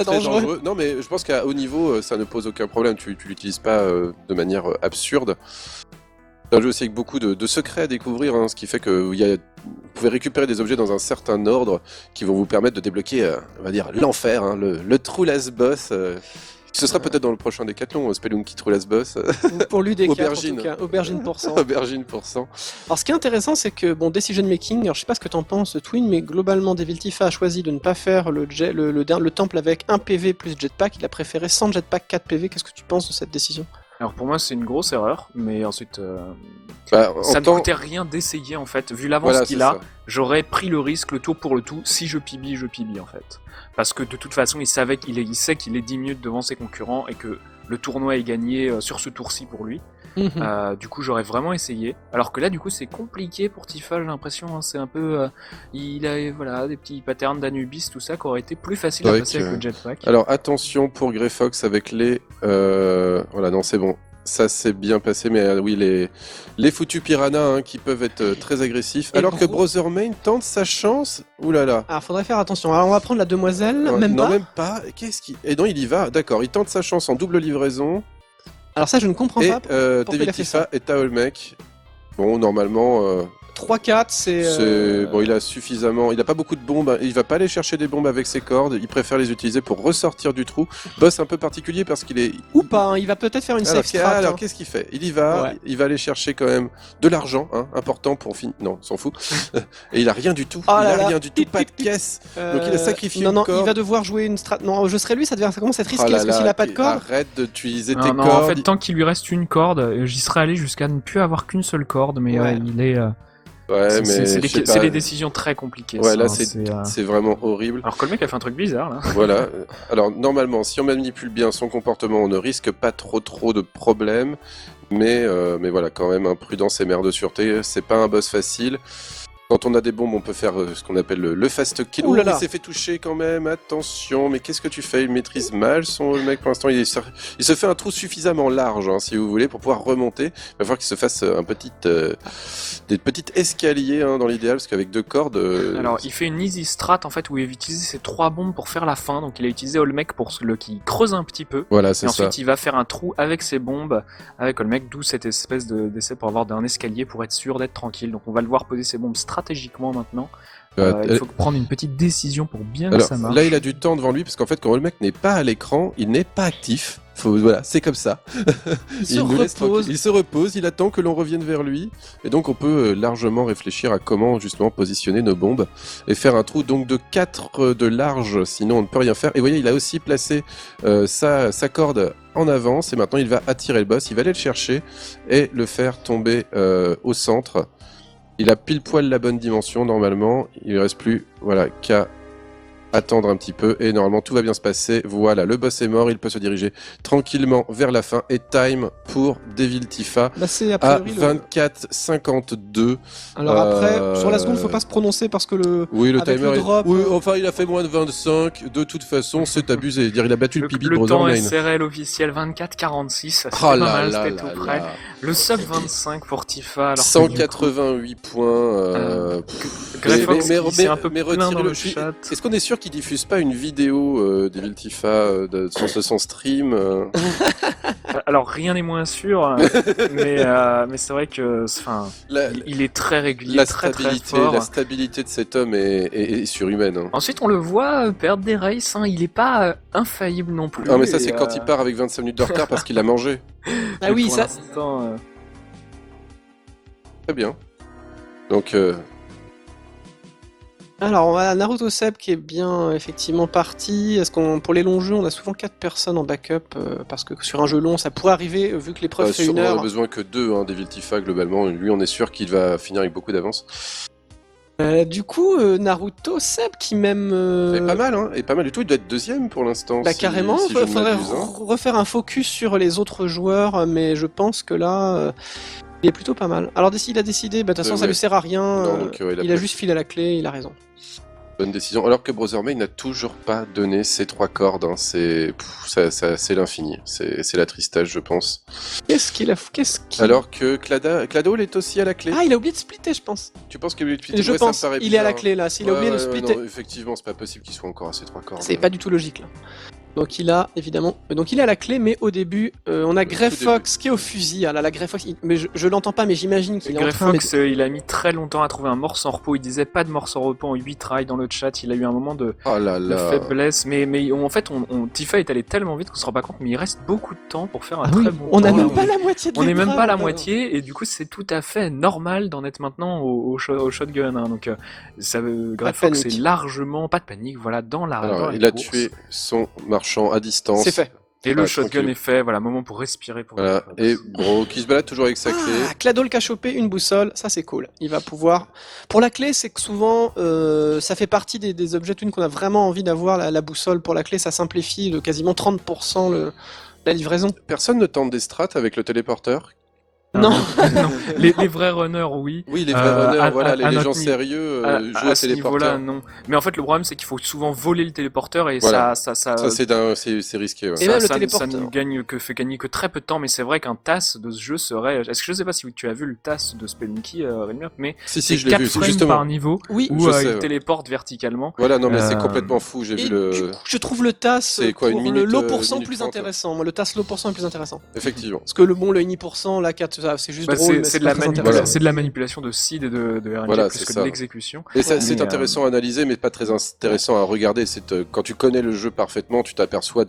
dangereux. Non, mais je pense qu'à haut niveau, ça ne pose aucun problème. Tu l'utilises pas de manière absurde. C'est un jeu aussi avec beaucoup de secrets à découvrir, ce qui fait que vous pouvez récupérer des objets dans un certain ordre qui vont vous permettre de débloquer, on va dire, l'enfer, le true last boss. Ce sera peut-être dans le prochain Décathlon, Spelunky Troulas Boss. Pour l'UD4 Aubergine. en tout cas, aubergine pour cent. Aubergine pour 100. Alors ce qui est intéressant, c'est que bon, Decision Making, alors je sais pas ce que t'en penses, Twin, mais globalement, Devil Tifa a choisi de ne pas faire le temple avec 1 PV plus jetpack. Il a préféré 100 jetpack 4 PV. Qu'est-ce que tu penses de cette décision? Alors pour moi c'est une grosse erreur, mais ensuite Bah, ça ne coûtait rien d'essayer en fait. Vu l'avance Voilà, qu'il c'est a, ça. j'aurais pris le risque, le tour pour le tout. Si je PB, je PB en fait. Parce que de toute façon il sait qu'il est 10 minutes devant ses concurrents et que le tournoi est gagné sur ce tour-ci pour lui. Du coup j'aurais vraiment essayé. Alors que là du coup c'est compliqué pour Tifa, j'ai l'impression. Hein. C'est un peu... il a voilà, des petits patterns d'Anubis, tout ça, qui aurait été plus facile à passer avec le jetpack. Alors attention pour Grey Fox avec les... Voilà, non c'est bon. Ça s'est bien passé, mais oui, les foutus piranhas qui peuvent être très agressifs. Et alors que Brother Main tente sa chance. Ouh là là. Alors faudrait faire attention. Alors on va prendre la demoiselle, Non, même non, pas. même pas. Qu'est-ce qui... Et non, il y va, d'accord. Il tente sa chance en double livraison. Alors ça je ne comprends Et pas. Pourquoi Devil il a fait Tifa ça et Taolmec. Bon, normalement... 3-4, c'est... Bon, il a suffisamment... Il a pas beaucoup de bombes. Il va pas aller chercher des bombes avec ses cordes. Il préfère les utiliser pour ressortir du trou. Boss un peu particulier parce qu'il est... Ou pas, hein, il va peut-être faire une Alors, safe strat. alors hein. qu'est-ce qu'il fait? Il y va, Ouais. il va aller chercher quand même de l'argent, important pour finir. Non, s'en fout. Et il a rien du tout. Oh il là a là. rien du tout, pas de caisse. Donc il a sacrifié Non, une non, corde. il va devoir jouer une strat... Non, je serais lui, ça commence à être risqué, Oh là parce que s'il là, a pas de corde... Arrête d'utiliser tes Non, non, cordes. en fait, tant qu'il lui reste une corde, j'y serais allé jusqu'à ne plus avoir qu'une seule corde, mais Ouais. il est... Ouais, c'est mais c'est je sais des, pas. c'est des décisions très compliquées. Ouais, ça, là hein, c'est vraiment horrible. Alors que le mec a fait un truc bizarre là. Voilà. Alors normalement, si on manipule bien son comportement, on ne risque pas trop de problèmes. Mais voilà, quand même, prudence et mère de sûreté. C'est pas un boss facile. Quand on a des bombes, on peut faire ce qu'on appelle le fast kill. Ouh là là. Il s'est fait toucher quand même, attention, mais qu'est-ce que tu fais? Il maîtrise mal le mec pour l'instant. Il se fait un trou suffisamment large, si vous voulez, pour pouvoir remonter. Il va falloir qu'il se fasse des petits escaliers dans l'idéal, parce qu'avec 2 cordes... Alors il fait une easy strat en fait où il va utiliser ses 3 bombes pour faire la fin. Donc il a utilisé Olmec pour qui creuse un petit peu. Voilà, Et c'est ça. ensuite il va faire un trou avec ses bombes, avec Olmec, d'où cette espèce d'essai pour avoir un escalier pour être sûr d'être tranquille. Donc on va le voir poser ses bombes stratégiquement maintenant. Il faut prendre une petite décision pour bien que Alors, ça marche. là, il a du temps devant lui, parce qu'en fait, quand le mec n'est pas à l'écran, il n'est pas actif. Voilà, c'est comme ça. Il nous laisse se tranquille. repose. Il se repose, il attend que l'on revienne vers lui. Et donc, on peut largement réfléchir à comment, justement, positionner nos bombes et faire un trou donc de 4 de large, sinon on ne peut rien faire. Et vous voyez, il a aussi placé sa corde en avance, et maintenant, il va attirer le boss, il va aller le chercher et le faire tomber au centre. Il a pile poil la bonne dimension, normalement. Il ne reste plus qu'à attendre un petit peu et normalement tout va bien se passer. Voilà, le boss est mort, il peut se diriger tranquillement vers la fin et time pour Devil Tifa Bah, c'est a à priori 24,52. Alors après, sur la seconde, faut pas se prononcer parce que le... Oui, le avec timer le drop, oui, enfin, il a fait moins de 25. De toute façon, c'est abusé. Dire, il a battu le pipi de le Brother temps Main. SRL officiel 24-46, c'était Oh pas là mal, là c'était là tout près. là. Le sub 25 pour Tifa. Alors que 188 points. Grey Fox mais- qui s'est un peu mais plaint dans retirez-le. le chat. Est-ce qu'on est sûr qu'il diffuse pas une vidéo Devil Tifa sur son stream Alors rien n'est moins sûr, mais c'est vrai que il est très régulier, La très stabilité, fort. la stabilité de cet homme est surhumaine. Ensuite, on le voit perdre des races, il est pas infaillible non plus. Ah mais ça et, c'est quand il part avec 25 minutes de retard parce qu'il a mangé. Ah oui, pour ça... l'instant, Très bien. Donc Alors, on a Naruto Seb qui est bien effectivement parti. Est-ce qu'on, pour les longs jeux, on a souvent 4 personnes en backup parce que sur un jeu long, ça pourrait arriver vu que l'épreuve fait 1 on a heure. besoin que 2 Devil Tifa globalement. Lui on est sûr qu'il va finir avec beaucoup d'avance. Du coup, Naruto Seb qui même. C'est pas mal et pas mal du tout. Il doit être 2ème pour l'instant. Bah si- carrément, si je ne faudrait m'abuse, refaire un focus sur les autres joueurs, mais je pense que là, il est plutôt pas mal. Alors s'il a décidé, bah de toute façon ça Ouais. lui sert à rien. Non, donc, il a il a pas- juste filé la clé, il a raison. Bonne décision. Alors que Brother Main n'a toujours pas donné ses 3 cordes. C'est l'infini. C'est la tristesse, je pense. Qu'est-ce qu'il a Alors que Clado est aussi à la clé. Ah, il a oublié de splitter, je pense. Tu penses que Je pense. Il est à la clé là. S'il a oublié de Non, splitter, effectivement, c'est pas possible qu'il soit encore à ces 3 cordes. c'est pas du tout logique là. Donc il a évidemment, donc il est à la clé, mais au début, on a Grey tout Fox qui est au fusil. Ah là, la Grey Fox, mais je l'entends pas, mais j'imagine qu'il est en Grey train. Fox, il a mis très longtemps à trouver un morse en repos. Il disait pas de morse en repos en 8 tries dans le chat. Il a eu un moment de Oh là de là. faiblesse, mais en fait, Tifa est allé tellement vite qu'on se rend pas compte, mais il reste beaucoup de temps pour faire un Ah très oui, bon on temps. n'a même là. pas la moitié de On n'est même l'épreuve, pas à la alors. moitié, et du coup, c'est tout à fait normal d'en être maintenant au shotgun. Hein. Donc, Grey de Fox panique. est largement, pas de panique, voilà, dans Alors, la il a course. tué son marchand à distance. C'est fait. Et le Ah, shotgun tranquille. est fait, voilà, moment pour respirer pour Voilà. l'épreuve. Et Bro qui se balade toujours avec sa clé. Ah, Cladol qui a chopé une boussole, ça c'est cool. Il va pouvoir. Pour la clé, c'est que souvent, ça fait partie des objets twin qu'on a vraiment envie d'avoir. La boussole pour la clé, ça simplifie de quasiment 30% la livraison. Personne ne tente des strats avec le téléporteur. Non. Non, les vrais runners, oui. Oui, les vrais runners, à- voilà, à les gens notre ni- sérieux jouent au à ce niveau-là, téléporteur. non. Mais en fait, le problème, c'est qu'il faut souvent voler le téléporteur et Voilà. ça Ça, c'est risqué. Ouais. Et même le ça téléporteur. ne fait gagner que très peu de temps, mais c'est vrai qu'un TAS de ce jeu serait. Est-ce que je sais pas si tu as vu le TAS de Spelunky, Redmurk, mais Si, c'est je l'ai 4 vu, frames justement. par niveau Oui. où Je sais, il ouais. téléporte verticalement. Voilà, non, mais c'est Euh, complètement fou. J'ai Et vu du le. coup, je trouve le TAS C'est quoi, pour une minute, le lot % minute plus 30, intéressant. Moi, le TAS lot % est plus intéressant. Effectivement. Parce que le ini %, la 4, c'est juste bah, drôle, mais c'est c'est pas très intéressant. c'est de la manipulation de seed et de RNG Voilà, plus c'est que ça. de l'exécution. Et ça, Ouais. c'est Mais, intéressant à analyser, mais pas très intéressant à regarder. Quand tu connais le jeu parfaitement, tu t'aperçois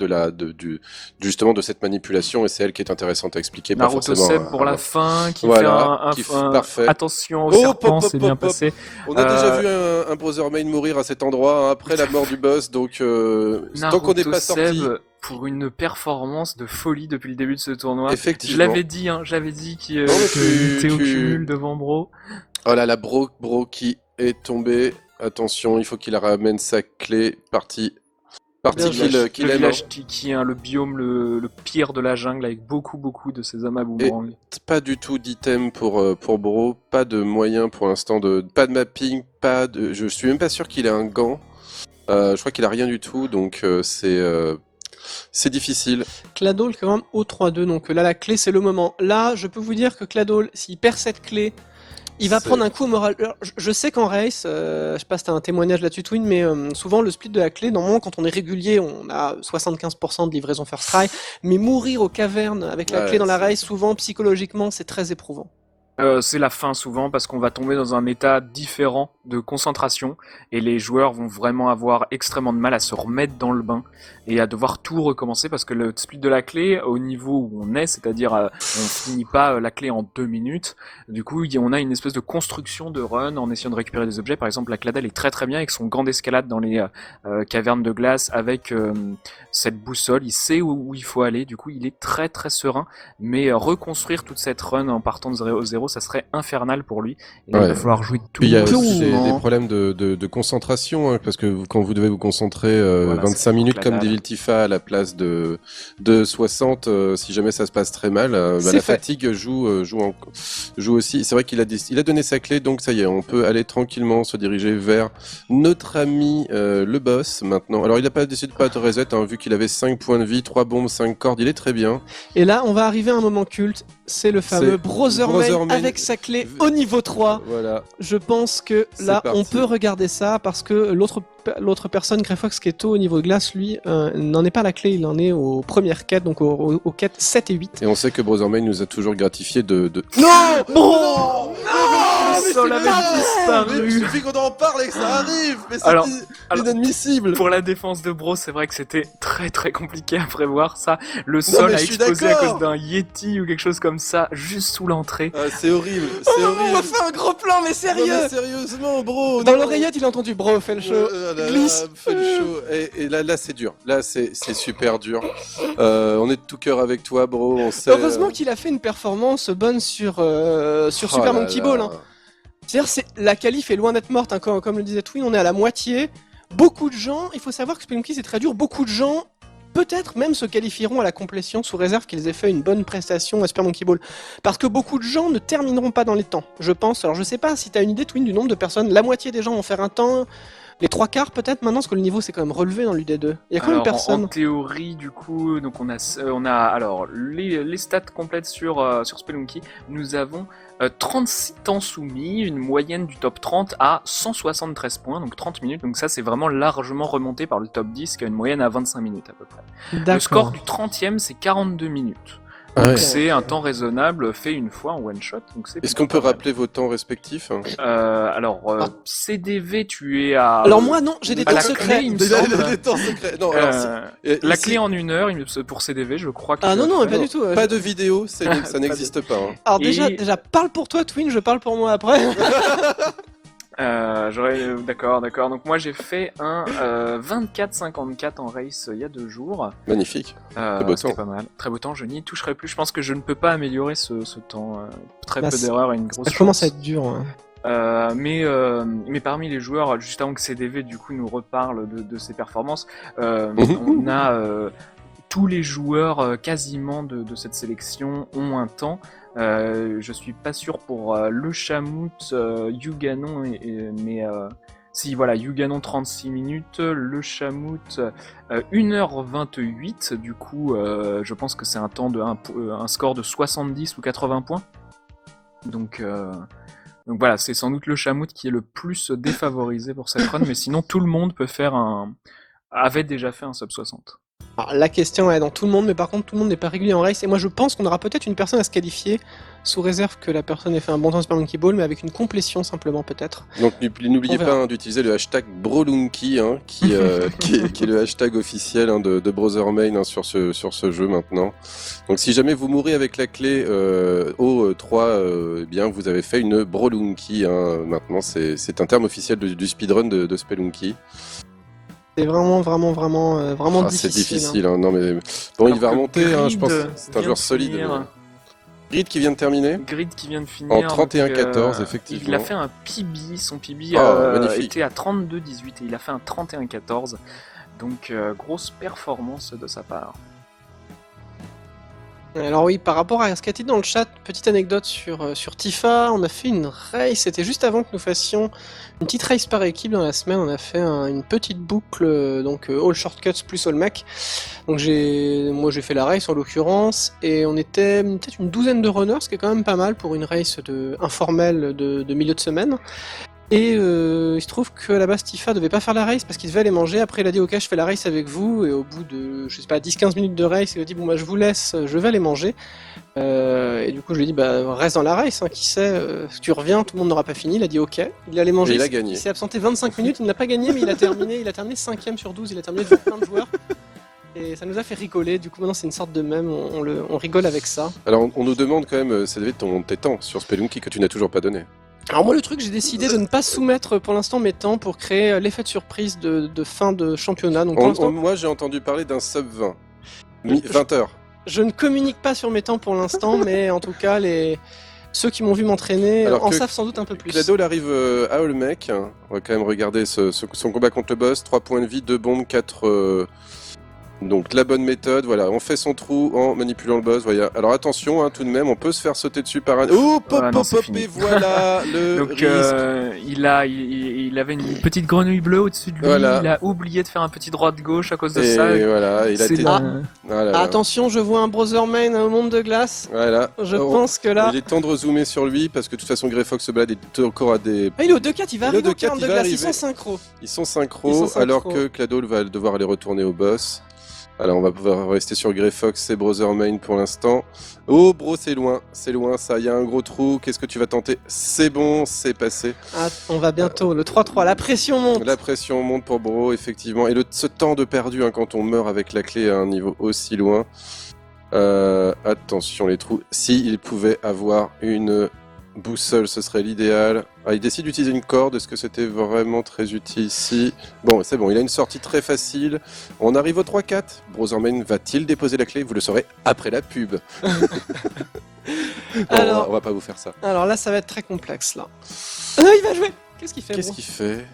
justement de cette manipulation, et c'est elle qui est intéressante à expliquer. Pas Naruto forcément. Seb pour la fin, qui Voilà, fait un parfait. attention au Oh, serpent, pop, c'est pop, bien pop, pop. passé. On a déjà vu un Brother Main mourir à cet endroit hein, après la mort du boss, donc tant qu'on n'est Naruto pas sorti, Seb pour une performance de folie depuis le début de ce tournoi. effectivement. Je l'avais dit qu'il Non, mais était au tu- cumul devant Bro. Oh là, la Bro qui est tombé. Attention, il faut qu'il ramène sa clé. Partie Bien joué. qu'il Le aime. village Tiki, hein, le biome le pire de la jungle avec beaucoup de ces hommes à boomerang. Pas du tout d'item pour Bro, pas de moyen pour l'instant, pas de mapping, je suis même pas sûr qu'il ait un gant. Je crois qu'il a rien du tout, donc c'est difficile. Cladol quand même au 3-2, donc là la clé c'est le moment. Là, je peux vous dire que Cladol, s'il perd cette clé, il va C'est- prendre un coup au moral. Alors, je sais qu'en race, je sais pas si t'as un témoignage là-dessus Twin, mais souvent le split de la clé, normalement quand on est régulier, on a 75% de livraison first try, mais mourir aux cavernes avec la Ouais, clé dans la c'est- race, souvent psychologiquement c'est très éprouvant. C'est la fin souvent parce qu'on va tomber dans un état différent de concentration et les joueurs vont vraiment avoir extrêmement de mal à se remettre dans le bain et à devoir tout recommencer parce que le split de la clé au niveau où on est, c'est-à-dire on finit pas la clé en 2 minutes, du coup on a une espèce de construction de run en essayant de récupérer des objets. Par exemple la Cladel est très bien avec son gant d'escalade dans les cavernes de glace avec cette boussole, il sait où il faut aller, du coup il est très serein, mais reconstruire toute cette run en partant de 0, ça serait infernal pour lui. Et là, il Ouais. va falloir jouer tout Puis il y a tout aussi des moment. problèmes de concentration, hein, parce que quand vous devez vous concentrer Voilà, 25 ça minutes manque la comme dalle. Devil Tifa à la place de 60, si jamais ça se passe très mal, C'est la fait. fatigue joue aussi. C'est vrai qu'il a donné sa clé, donc ça y est, on peut aller tranquillement se diriger vers notre ami le boss maintenant. Alors il a pas décidé de pas te reset, hein, vu qu'il avait 5 points de vie, 3 bombes, 5 cordes, il est très bien. Et là, on va arriver à un moment culte, c'est le fameux C'est Brother Brother Main Main. avec sa clé au niveau 3. Voilà. Je pense que C'est là, parti. on peut regarder ça parce que l'autre personne, Grey Fox, qui est tôt au niveau de glace, lui, n'en est pas à la clé, il en est aux premières quêtes, donc aux quêtes 7 et 8. Et on sait que Brother Main nous a toujours gratifié de... Non Bon Le sol avait disparu. Il suffit qu'on en parle et que ça arrive, mais c'est Alors- inadmissible. Pour la défense de Bro, c'est vrai que c'était très compliqué à prévoir ça. Le mais sol a je suis explosé à d'accord. cause d'un Yeti ou quelque chose comme ça, juste sous l'entrée. Ah, c'est horrible, c'est On horrible. m'a fait un gros plan, mais Non, sérieux mais sérieusement, bro. Dans non. l'oreillette, il a entendu Bro, fais le show. Glisse. Fais le show. Et là, c'est dur. Là, c'est super dur. On est de tout cœur avec toi, bro. On sait. Heureusement qu'il a fait une performance bonne sur Super Monkey Ball. Hein. C'est-à-dire, la qualif est loin d'être morte, hein, comme le disait Twin, on est à la moitié. Beaucoup de gens, il faut savoir que Spelunky c'est très dur, beaucoup de gens peut-être même se qualifieront à la complétion sous réserve qu'ils aient fait une bonne prestation à Super Monkey Ball. Parce que beaucoup de gens ne termineront pas dans les temps, je pense. Alors je sais pas si t'as une idée Twin du nombre de personnes, la moitié des gens vont faire un temps, les 3/4 peut-être maintenant, parce que le niveau c'est quand même relevé dans l'UD2. Il y a combien de Alors, personnes en théorie, du coup, donc on a alors les stats complètes sur Spelunky. Nous avons 36 temps soumis, une moyenne du top 30 à 173 points, donc 30 minutes. Donc ça, c'est vraiment largement remonté par le top 10 qui a une moyenne à 25 minutes à peu près. Le score du 30e, c'est 42 minutes. Donc c'est un temps raisonnable fait une fois en one shot. Donc est-ce qu'on peut rappeler vos temps respectifs? CDV, tu es à. Alors moi non, j'ai des temps secrets. Il me semble. Des temps secrets. Non, la clé en 1 heure pour CDV, je crois. Que non, pas du tout. Pas de vidéo, ça n'existe pas. Hein. Alors déjà, parle pour toi, Twin, je parle pour moi après. D'accord. Donc moi j'ai fait un 24-54 en race il y a 2 jours. Magnifique. Très beau temps. Pas mal. Très beau temps, je n'y toucherai plus. Je pense que je ne peux pas améliorer ce temps. Très peu d'erreurs et une grosse chance. Ça commence à être dur. Hein. Mais parmi les joueurs, juste avant que CDV du coup nous reparle de ses performances, on a tous les joueurs quasiment de cette sélection ont un temps. Je suis pas sûr pour le Chamout, Yuganon, si voilà, Yuganon 36 minutes, le Chamout 1h28, du coup je pense que c'est un temps de un score de 70 ou 80 points. Donc voilà, c'est sans doute le Chamout qui est le plus défavorisé pour cette run, mais sinon tout le monde peut avait déjà fait un sub 60. Alors, la question est dans tout le monde, mais par contre tout le monde n'est pas régulier en race, et moi je pense qu'on aura peut-être une personne à se qualifier, sous réserve que la personne ait fait un bon temps Super Monkey Ball, mais avec une complétion simplement peut-être. Donc n'oubliez pas d'utiliser le hashtag Brolunky, qui est le hashtag officiel de Brothermain sur ce jeu maintenant. Donc si jamais vous mourrez avec la clé O3, eh bien vous avez fait une Brolunky. Maintenant c'est un terme officiel du speedrun de Spelunky. C'est vraiment difficile. C'est difficile, hein. Non mais bon, il va remonter, je pense. C'est un joueur solide. Grid qui vient de terminer. Grid qui vient de finir. En 31-14, effectivement. Il a fait un PB, son PB était à 32-18 et il a fait un 31-14. Donc grosse performance de sa part. Alors oui, par rapport à ce qu'a dit dans le chat, petite anecdote sur Tifa, on a fait une race, c'était juste avant que nous fassions une petite race par équipe dans la semaine, on a fait une petite boucle, donc all shortcuts plus all mech. Donc moi j'ai fait la race en l'occurrence, et on était peut-être une douzaine de runners, ce qui est quand même pas mal pour une race informelle de milieu de semaine. Et il se trouve que à la base Tifa devait pas faire la race parce qu'il devait aller manger. Après il a dit ok, je fais la race avec vous, et au bout de 10-15 minutes de race il a dit bon bah je vous laisse, je vais aller manger. Et du coup je lui ai dit reste dans la race, qui sait, si tu reviens tout le monde n'aura pas fini. Il a dit ok, il allait manger, et il a gagné. Il s'est absenté 25 minutes, il n'a pas gagné mais il a terminé 5ème sur 12, il a terminé devant plein de joueurs. Et ça nous a fait rigoler, du coup maintenant c'est une sorte de mème, on rigole avec ça. Alors on nous demande quand même, ça devait être tes temps sur Spelunky que tu n'as toujours pas donné. Alors moi le truc, j'ai décidé de ne pas soumettre pour l'instant mes temps pour créer l'effet de surprise de fin de championnat. Donc, moi j'ai entendu parler d'un sub 20, 20 heures. Je ne communique pas sur mes temps pour l'instant, mais en tout cas ceux qui m'ont vu m'entraîner en savent sans doute un peu plus. Clado arrive à Olmec, on va quand même regarder son combat contre le boss, 3 points de vie, 2 bombes, 4... Donc la bonne méthode, voilà, on fait son trou en manipulant le boss, voilà. Alors attention, tout de même, on peut se faire sauter dessus par un... Oh, et voilà le donc, risque. Il avait une petite grenouille bleue au-dessus de lui, voilà. Il a oublié de faire un petit droite-gauche à cause de ça. Et voilà, il a été... Attention, je vois un Brothermain au monde de glace. Voilà. Je pense que là... Il est temps de zoomer sur lui, parce que de toute façon, Greyfox se balade encore à des... il est au 2-4, il va arriver au 40 de glace, ils sont synchro. Alors que Clado va devoir aller retourner au boss. Alors on va pouvoir rester sur Greyfox et Brothermain pour l'instant. Oh bro, c'est loin ça, il y a un gros trou, qu'est-ce que tu vas tenter? C'est bon, c'est passé. On va bientôt, le 3-3, la pression monte. La pression monte pour bro, effectivement. Et ce temps de perdu quand on meurt avec la clé à un niveau aussi loin. Attention les trous, s'il pouvait avoir une boussole, ce serait l'idéal. Il décide d'utiliser une corde, est-ce que c'était vraiment très utile ici? Bon, c'est bon, il a une sortie très facile. On arrive au 3-4. Brothermain va-t-il déposer la clé? Vous le saurez après la pub. On va pas vous faire ça. Alors là, ça va être très complexe, là. Non, il va jouer. Qu'est-ce qu'il fait? Qu'est-ce qu'il fait?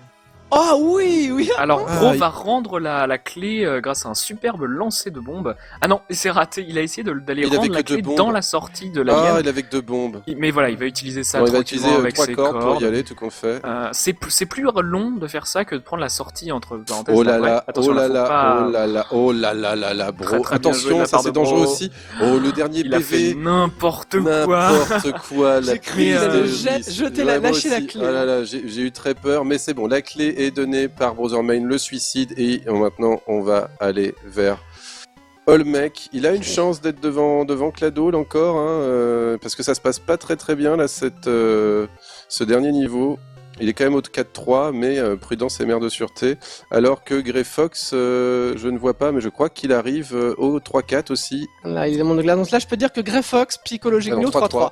Ah oui. Alors Ah, Bro il- va rendre la clé grâce à un superbe lancer de bombe. Ah non, c'est raté. Il a essayé d'aller Il avait rendre la que deux clé bombes. dans la sortie de l'alien. il avait que 2 bombes. Mais voilà, il va utiliser ça Bon, il va tranquillement utiliser avec 3 ses cordes pour y cordes. aller, tout compte fait. C'est plus long de faire ça que de prendre la sortie entre parenthèses. Oh là d'après. là, Attention, oh là faut là, pas- oh là là, Très, Bro. très bien joué de Attention, la ça part c'est de dangereux Bro. aussi. Oh, le dernier Il a fait PV. n'importe quoi. N'importe quoi, la J'ai cru qu'il prise allait de jeter risque. la- Ouais, moi lâcher la aussi. clé. Ah là là, j'ai eu très peur, mais c'est bon. La clé est donnée par Brother Main, le suicide, et maintenant on va aller vers Olmec. Il a une chance d'être devant Cladol encore, hein, parce que ça se passe pas très très bien là, ce dernier niveau. Il est quand même au 4-3, mais prudence et mère de sûreté. Alors que Grey Fox, je ne vois pas, mais je crois qu'il arrive au 3-4 aussi. Là, il est monde de glace. Donc là, je peux dire que Grey Fox, psychologiquement, Ah non, 3-3.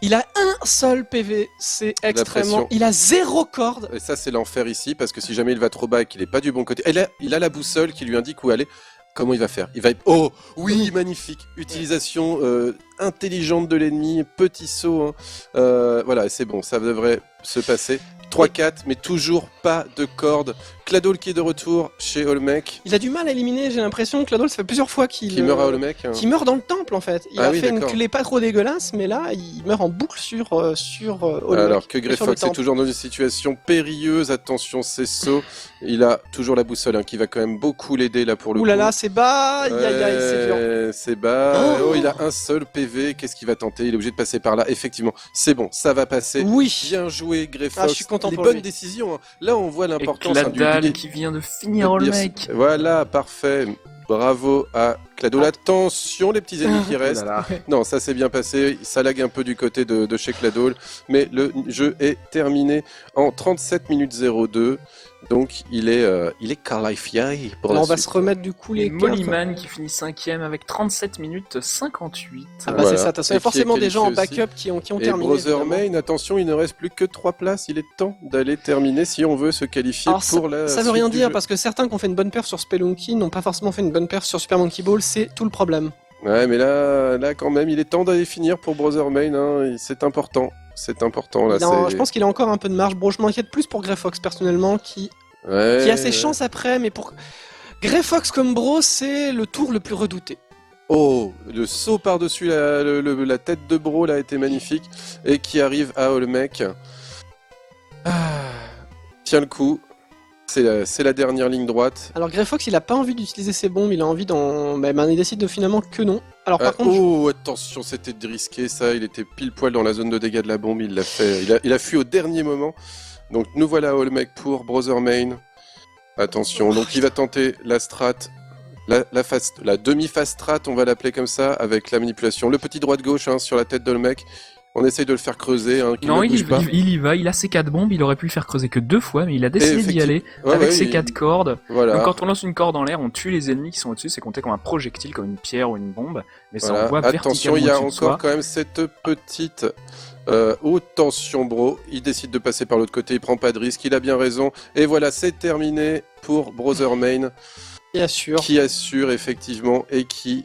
Il a un seul PV, c'est extrêmement. pression. Il a 0 corde. Et ça, c'est l'enfer ici, parce que si jamais il va trop bas et qu'il est pas du bon côté. Et là, il a la boussole qui lui indique où aller. Comment il va faire? Il va. Oh oui, magnifique. Utilisation intelligente de l'ennemi, petit saut. Voilà, c'est bon, ça devrait se passer. 3-4, mais toujours pas de corde. Cladol qui est de retour chez Olmec. Il a du mal à éliminer, j'ai l'impression. Cladol, ça fait plusieurs fois qu'il Qui meurt à Olmec. qui meurt dans le temple en fait. Il Ah a oui, fait une d'accord. clé pas trop dégueulasse, mais là, il meurt en boucle sur Olmec. Alors que Grey sur le Fox est temple. toujours dans une situation périlleuse. Attention, c'est saut. Il a toujours la boussole hein, qui va quand même beaucoup l'aider là pour le Ouh coup. là là, c'est bas. Aïe aïe aïe, c'est dur. C'est bas. Oh. Oh, il a un seul PV. Qu'est-ce qu'il va tenter? Il est obligé de passer par là. Effectivement, c'est bon, ça va passer. Oui. Bien joué, Grey Fox. Ah, je suis content Les pour bonnes lui. décisions. Hein. Là, on voit Et l'importance hein, Cladal qui vient de finir de- Olmec. Voilà, parfait. Bravo à Cladol. Attention, les petits ennemis qui Oh là restent. là. Non, ça s'est bien passé. Ça lag un peu du côté de chez Cladol. Mais le jeu est terminé en 37 minutes 02. Donc, il est qualifié pour Là, la on va suite. se remettre du coup les Et cartes. Mollyman qui finit 5ème avec 37 minutes 58. Ah bah Voilà. c'est ça, de toute façon, il y Et a qui est forcément des gens en qualifié backup qui ont Et terminé. Brother évidemment. Main, attention, il ne reste plus que 3 places. Il est temps d'aller terminer si on veut se qualifier Alors, pour la ça veut suite rien du dire jeu. parce que certains qui ont fait une bonne perf sur Spelunky n'ont pas forcément fait une bonne perf sur Super Monkey Ball, c'est tout le problème. Ouais, mais là, quand même, il est temps d'aller finir pour Brother Main. Hein. C'est important. C'est important. Là, Je pense qu'il a encore un peu de marge. Bon, je m'inquiète plus pour Grey Fox personnellement qui Ouais. a ses chances après, mais pour Grey Fox comme Bro, c'est le tour le plus redouté. Oh, le saut par-dessus la tête de Bro là a été magnifique. Et qui arrive à Olmec. Ah, tiens le coup. C'est la dernière ligne droite. Alors Grey Fox, il a pas envie d'utiliser ses bombes, il a envie il décide de finalement que non. Alors par contre, Oh, attention, c'était risqué ça. Il était pile poil dans la zone de dégâts de la bombe. Il l'a fait. Il a fui au dernier moment. Donc nous voilà à Olmec pour Brother Main. Attention, donc il va tenter la strat. La demi-phase strat, on va l'appeler comme ça, avec la manipulation. Le petit droite-gauche hein, sur la tête d'Olmec. On essaye de le faire creuser, hein, qu'il Non, ne il bouge pas. y va, il a ses 4 bombes, il aurait pu le faire creuser que 2 fois, mais il a décidé d'y aller Ouais, avec ouais, ses 4 cordes. Voilà. Donc quand on lance une corde en l'air, on tue les ennemis qui sont au-dessus, c'est compté comme un projectile, comme une pierre ou une bombe, mais ça Voilà. envoie Attention, il y a verticalement au-dessus de encore soi. quand même cette petite haute tension, Bro. Il décide de passer par l'autre côté, il prend pas de risque, il a bien raison. Et voilà, c'est terminé pour Brother Main, bien sûr. qui assure effectivement et qui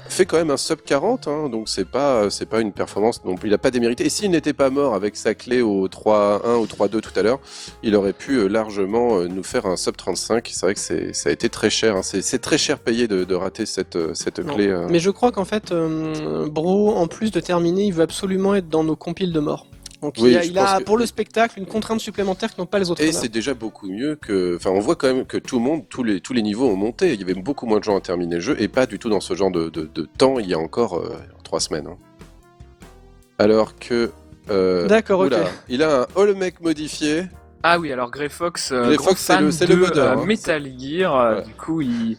fait quand même un sub 40. Hein, donc c'est pas une performance non plus. Il a pas démérité. Et s'il n'était pas mort avec sa clé au 3-1 ou 3-2 tout à l'heure, il aurait pu largement nous faire un sub 35. C'est vrai que ça a été très cher. Hein. C'est très cher payé de rater cette Non. clé. Mais je crois qu'en fait, Bro, en plus de terminer, il veut absolument être dans nos compiles de mort. Donc Oui, il je a pense que- pour le spectacle une contrainte supplémentaire que n'ont pas les autres. Et runners. c'est déjà beaucoup mieux que. Enfin, on voit quand même que tout le monde, tous les niveaux ont monté. Il y avait beaucoup moins de gens à terminer le jeu et pas du tout dans ce genre de temps il y a encore 3 semaines. Hein. Alors que. D'accord, ok. oula, il a un Olmec modifié. Ah oui, alors Grey Fox, Grey gros Fox, c'est fan le de modeur, hein. Metal Gear, Voilà. du coup il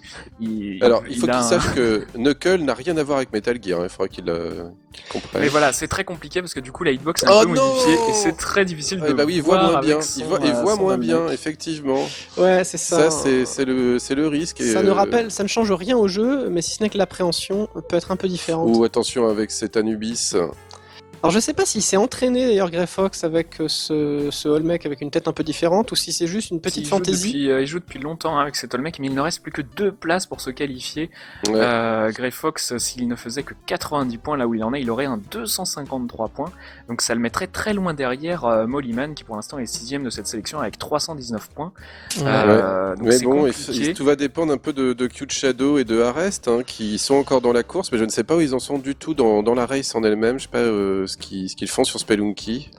Alors, il faut a qu'il un- sache que Knuckle n'a rien à voir avec Metal Gear. Hein. Il faudra qu'il comprenne. Mais voilà, c'est très compliqué parce que du coup la hitbox est Oh un peu non modifiée et c'est très difficile Ah, de bah oui, il voit voir moins bien. avec son, Il voit son moins Olmec. bien, effectivement. Ouais, c'est ça. Ça, c'est le risque. Ça ça ne change rien au jeu, mais si ce n'est que l'appréhension peut être un peu différente. Ou attention avec cet Anubis. Alors je sais pas s'il s'est entraîné d'ailleurs Grey Fox avec ce Olmec avec une tête un peu différente ou si c'est juste une petite fantaisie. Il joue depuis longtemps avec cet Olmec, mais il ne reste plus que 2 places pour se qualifier. Ouais. Grey Fox, s'il ne faisait que 90 points là où il en est, il aurait un 253 points. Donc ça le mettrait très loin derrière Mollyman qui pour l'instant est 6ème de cette sélection avec 319 points. Donc mais c'est bon, compliqué. tout va dépendre un peu de Cute Shadow et de Arrest, hein, qui sont encore dans la course, mais je ne sais pas où ils en sont du tout dans la race en elle-même. Je sais pas ce qu'ils font sur Spelunky.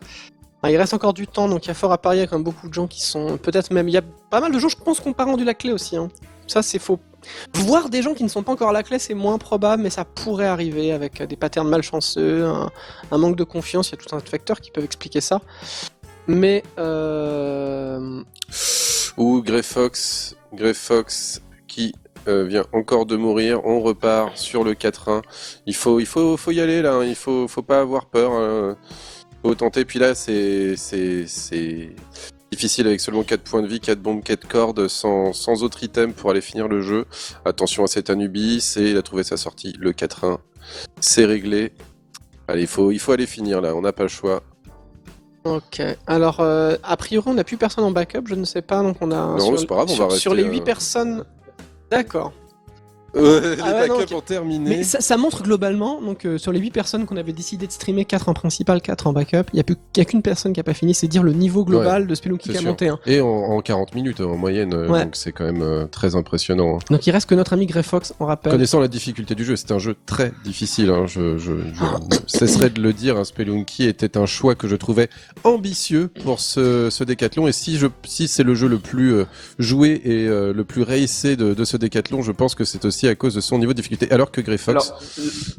Il reste encore du temps, donc il y a fort à parier. Il y a quand même beaucoup de gens qui sont peut-être même. Il y a pas mal de gens, je pense, qui n'ont pas rendu la clé aussi. Hein. Ça, c'est faux. Voir des gens qui ne sont pas encore à la clé, c'est moins probable, mais ça pourrait arriver avec des patterns malchanceux, un manque de confiance. Il y a tout un tas de facteurs qui peuvent expliquer ça. Mais Ou Grey Fox qui vient encore de mourir. On repart sur le 4-1. Il faut y aller là. Hein. Il faut pas avoir peur. Hein. Faut tenter. Puis là, c'est difficile avec seulement 4 points de vie, 4 bombes, 4 cordes, sans autre item pour aller finir le jeu. Attention à cet Anubis, et il a trouvé sa sortie, le 4-1. C'est réglé. Allez, il faut aller finir là, on n'a pas le choix. Ok. Alors, a priori, on n'a plus personne en backup, je ne sais pas, donc on a... Non, c'est pas grave, on va rester... Sur les 8 personnes... D'accord. Les non, backups ont terminé. Mais ça montre globalement, donc sur les 8 personnes qu'on avait décidé de streamer, 4 en principal, 4 en backup, il n'y a qu'une personne qui a pas fini, c'est dire le niveau global de Spelunky qui a monté. Hein. Et en 40 minutes en moyenne, donc c'est quand même très impressionnant. Hein. Donc il reste que notre ami Grey Fox, on rappelle. Connaissant la difficulté du jeu, c'est un jeu très difficile, hein. je ne cesserai de le dire, hein. Spelunky était un choix que je trouvais ambitieux pour ce décathlon, et si c'est le jeu le plus joué et le plus racé de ce décathlon, je pense que c'est aussi à cause de son niveau de difficulté, alors que Grey Fox... Alors,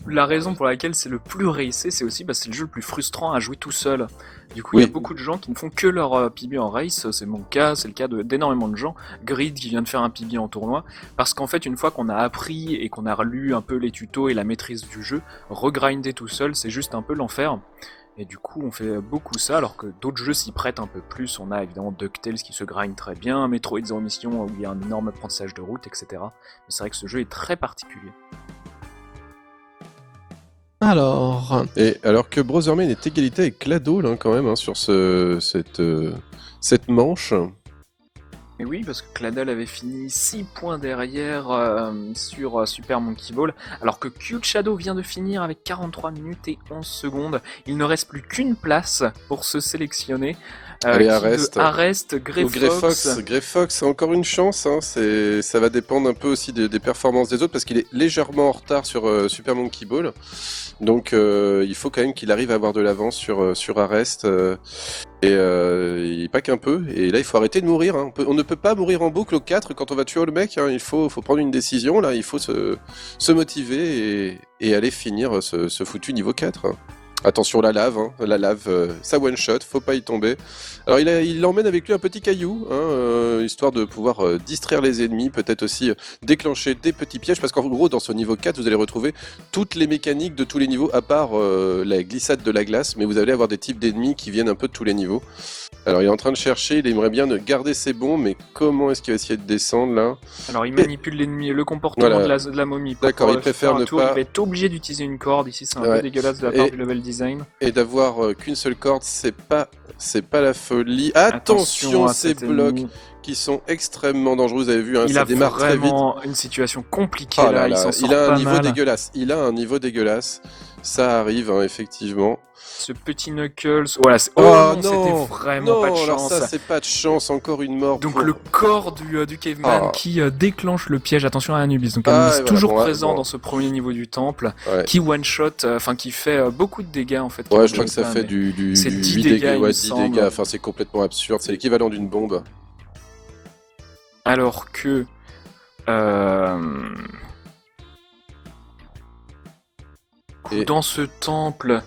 la raison pour laquelle c'est le plus racé, c'est aussi c'est le jeu le plus frustrant à jouer tout seul. Du coup, il y a beaucoup de gens qui ne font que leur PB en race, c'est mon cas, c'est le cas d'énormément de gens. Grid qui vient de faire un PB en tournoi, parce qu'en fait, une fois qu'on a appris et qu'on a relu un peu les tutos et la maîtrise du jeu, regrinder tout seul, c'est juste un peu l'enfer. Et du coup, on fait beaucoup ça, alors que d'autres jeux s'y prêtent un peu plus. On a évidemment DuckTales qui se grind très bien, Metroid Zero Mission où il y a un énorme apprentissage de route, etc. Mais c'est vrai que ce jeu est très particulier. Alors... Et alors que Brotherman est égalité avec Clado, là, quand même, hein, sur cette manche... Et oui, parce que Cladal avait fini 6 points derrière sur Super Monkey Ball, alors que Cute Shadow vient de finir avec 43 minutes et 11 secondes. Il ne reste plus qu'une place pour se sélectionner. Allez, Arrest, Grey Fox. Grey Fox a encore une chance, hein. Ça va dépendre un peu aussi des performances des autres, parce qu'il est légèrement en retard sur Super Monkey Ball. Donc il faut quand même qu'il arrive à avoir de l'avance sur Arrest. Et pas qu'un peu, et là il faut arrêter de mourir, hein. On ne peut pas mourir en boucle au 4 quand on va tuer le mec, hein. Il faut prendre une décision, là, il faut se motiver et aller finir ce foutu niveau 4. Hein. Attention la lave, ça one shot, faut pas y tomber. Alors il emmène avec lui un petit caillou, hein, histoire de pouvoir distraire les ennemis, peut-être aussi déclencher des petits pièges, parce qu'en gros dans ce niveau 4 vous allez retrouver toutes les mécaniques de tous les niveaux, à part la glissade de la glace, mais vous allez avoir des types d'ennemis qui viennent un peu de tous les niveaux. Alors il est en train de chercher, il aimerait bien garder ses bons, mais comment est-ce qu'il va essayer de descendre là? Alors il manipule l'ennemi, le comportement de la momie. D'accord, il préfère ne pas... Il va être obligé d'utiliser une corde, ici c'est un peu dégueulasse de la part du level design. Et d'avoir qu'une seule corde, c'est pas la folie. Attention à ces blocs qui sont extrêmement dangereux, vous avez vu, hein, ça démarre très vite. Il a vraiment une situation compliquée là, il s'en sort il a pas un niveau mal. dégueulasse, ça arrive, hein, effectivement. Ce petit Knuckles, voilà, c'était vraiment pas de chance. Alors ça c'est pas de chance, encore une mort. Donc le corps du caveman qui déclenche le piège, attention à Anubis. Donc Anubis toujours présent dans ce premier niveau du temple, qui one shot, qui fait beaucoup de dégâts en fait. Ouais, je crois que ça fait du 10 dégâts, 10 dégâts, enfin c'est complètement absurde, c'est l'équivalent d'une bombe. Alors que dans ce temple,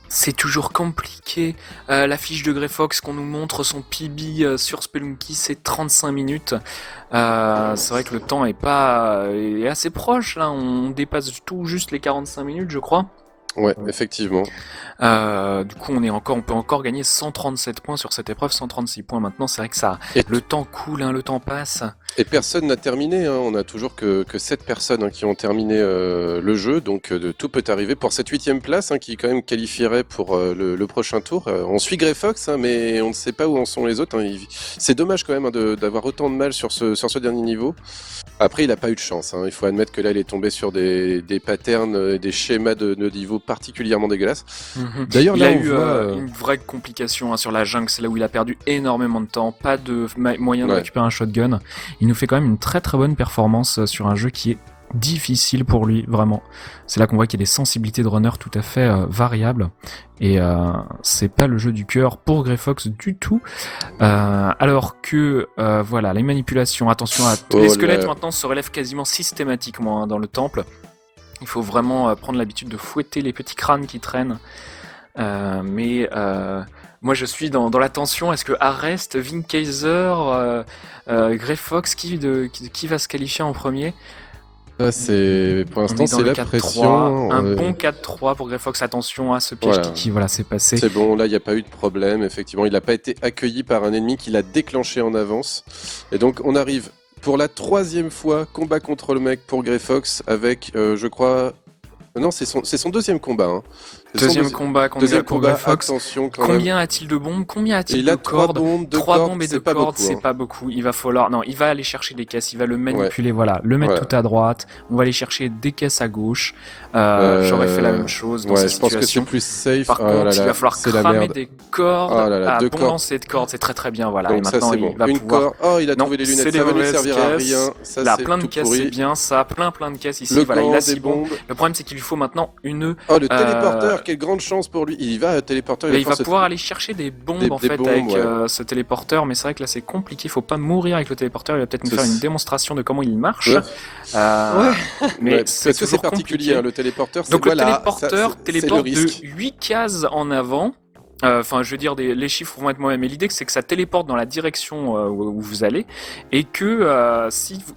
c'est toujours compliqué. La fiche de Grey Fox qu'on nous montre, son PB sur Spelunky, c'est 35 minutes. C'est vrai que le temps est assez proche là. On dépasse tout juste les 45 minutes, je crois. Ouais, effectivement. Du coup, on peut encore gagner 137 points sur cette épreuve, 136 points maintenant. C'est vrai que Et, le temps coule, hein, le temps passe. et personne n'a terminé, hein. On a toujours que 7 personnes hein, qui ont terminé le jeu, donc tout peut arriver pour cette 8e place hein, qui quand même qualifierait pour le prochain tour. On suit Grey Fox, hein, mais on ne sait pas où en sont les autres. Hein. C'est dommage quand même hein, d'avoir autant de mal sur ce dernier niveau. Après, il n'a pas eu de chance. Hein. Il faut admettre que là, il est tombé sur des patterns, des schémas de niveau particulièrement dégueulasses. D'ailleurs, là, il a eu une vraie complication hein, sur la jungle. C'est là où il a perdu énormément de temps. Pas de moyen de récupérer un shotgun. Il nous fait quand même une très très bonne performance sur un jeu qui est difficile pour lui, vraiment. C'est là qu'on voit qu'il y a des sensibilités de runner tout à fait variables. Et c'est pas le jeu du cœur pour Grey Fox du tout. Alors que, voilà, les manipulations, attention à... les squelettes maintenant se relèvent quasiment systématiquement hein, dans le temple. Il faut vraiment prendre l'habitude de fouetter les petits crânes qui traînent. Moi je suis dans la tension. Est-ce que Arrest, Vinkaiser, Grey Fox, qui va se qualifier en premier? Pour l'instant c'est la pression. Un bon 4-3 pour Grey Fox. Attention à ce piège qui s'est passé. C'est bon, là il n'y a pas eu de problème. Effectivement, il n'a pas été accueilli par un ennemi qui l'a déclenché en avance. Et donc on arrive pour la 3e fois combat contre le mec pour Grey Fox avec, je crois. Non, c'est son 2e combat. Hein. Deuxième combat contre Grey Fox. Attention, combien a-t-il de bombes? Combien a-t-il de cordes? 3 bombes et 2 cordes, c'est pas beaucoup. Il va falloir... Non, il va aller chercher des caisses, il va le manipuler, voilà. Le mettre tout à droite. On va aller chercher des caisses à gauche. J'aurais fait la même chose dans cette situation. Je pense que c'est plus safe. Par contre, il va falloir cramer des cordes. Bon lancer de cordes, c'est très très bien, voilà. Donc et maintenant, ça, il va pouvoir... il a trouvé les lunettes, ça va lui servir à rien. Là, plein de caisses, c'est bien ça. Plein de caisses ici. Voilà, il a 6 bombes. Le problème, c'est qu'il lui faut maintenant une... Oh, le téléporteur, quelle grande chance pour lui. Il y va, téléporteur. Il va pouvoir aller chercher des bombes en fait avec ce téléporteur, mais c'est vrai que là c'est compliqué. Il faut pas mourir avec le téléporteur. Il va peut-être nous faire une démonstration de comment il marche. Mais c'est particulier, hein, le téléporteur. Donc le téléporteur téléporte de 8 cases en avant. Enfin, je veux dire, les chiffres vont être moi-même, mais l'idée c'est que ça téléporte dans la direction où vous allez, et que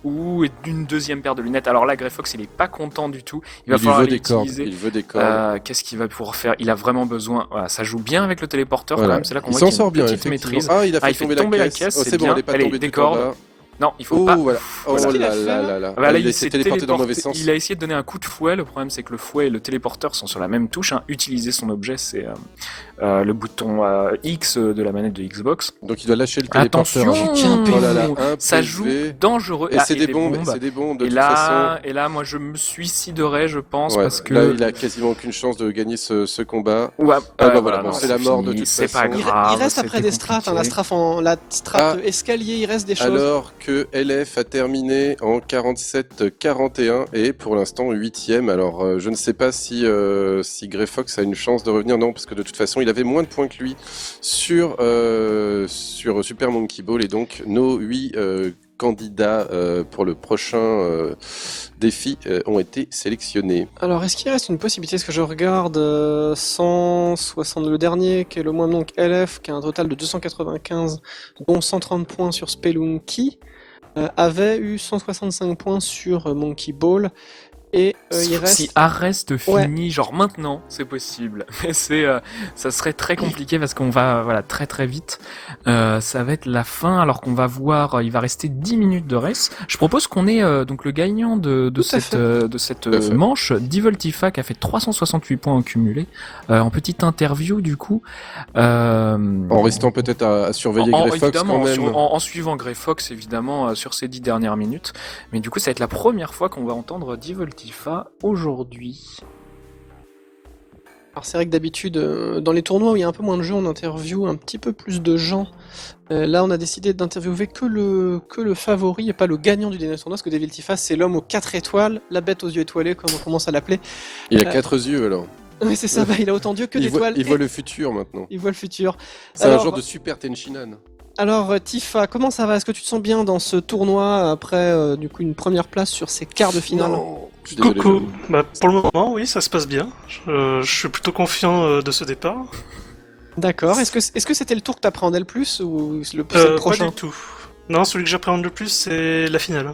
ou d'une deuxième paire de lunettes. Alors là, Grey Fox, il est pas content du tout. Il va falloir l'utiliser. Il veut des cordes. Qu'est-ce qu'il va pouvoir faire? Il a vraiment besoin. Voilà, ça joue bien avec le téléporteur quand même. C'est là qu'on voit qu'il a une petite maîtrise. Il a fait tomber la caisse. C'est bien. Allez, des cordes. Non, il faut pas. Voilà. Il s'est téléporté dans le mauvais sens. Il a essayé de donner un coup de fouet. Le problème, c'est que le fouet et le téléporteur sont sur la même touche. Hein. Utiliser son objet, c'est le bouton X de la manette de Xbox. Donc il doit lâcher le téléporteur. Attention, ça joue dangereux. Et c'est des bombes. C'est des bombes de toute façon. Et là, moi, je me suiciderais, je pense, parce que là, il a quasiment aucune chance de gagner ce combat. C'est la mort de toute façon. C'est pas grave. Il reste après des strates. La strate escalier, il reste des choses. Alors que LF a terminé en 47-41 et pour l'instant 8ème. Alors je ne sais pas si Grey Fox a une chance de revenir. Non, parce que de toute façon il avait moins de points que lui sur Super Monkey Ball, et donc nos 8 candidats pour le prochain défi ont été sélectionnés. Alors est-ce qu'il reste une possibilité? Est-ce que je regarde 160, le dernier qui est le moins, donc LF, qui a un total de 295 dont 130 points sur Spelunky, avait eu 165 points sur Monkey Ball. Et il reste... Si Arrest finit, genre maintenant, c'est possible. Mais ça serait très compliqué parce qu'on va très très vite. Ça va être la fin, alors qu'on va voir, il va rester 10 minutes de race. Je propose qu'on ait donc le gagnant de cette manche, Devoltifa, qui a fait 368 points en cumulé, en petite interview du coup. En restant peut-être à surveiller Grey Fox quand même. En suivant Grey Fox évidemment sur ces 10 dernières minutes. Mais du coup, ça va être la première fois qu'on va entendre Devoltifa aujourd'hui. Alors c'est vrai que d'habitude, dans les tournois où il y a un peu moins de jeux, on interviewe un petit peu plus de gens. Là, on a décidé d'interviewer que le favori et pas le gagnant du dernier tournoi, parce que Devoltifa, c'est l'homme aux 4 étoiles, la bête aux yeux étoilés, comme on commence à l'appeler. Il a 4 yeux alors. Oui, c'est ça, il a autant d'yeux que d'étoiles. Il voit le futur maintenant. Il voit le futur. C'est un genre de super Tenshinhan. Alors Tifa, comment ça va? Est-ce que tu te sens bien dans ce tournoi après du coup une première place sur ces quarts de finale? Coucou. Pour le moment, oui, ça se passe bien. Je suis plutôt confiant de ce départ. D'accord. Est-ce que c'était le tour que t'appréhendais le plus ou le prochain? Pas du tout. Non, celui que j'appréhende le plus, c'est la finale.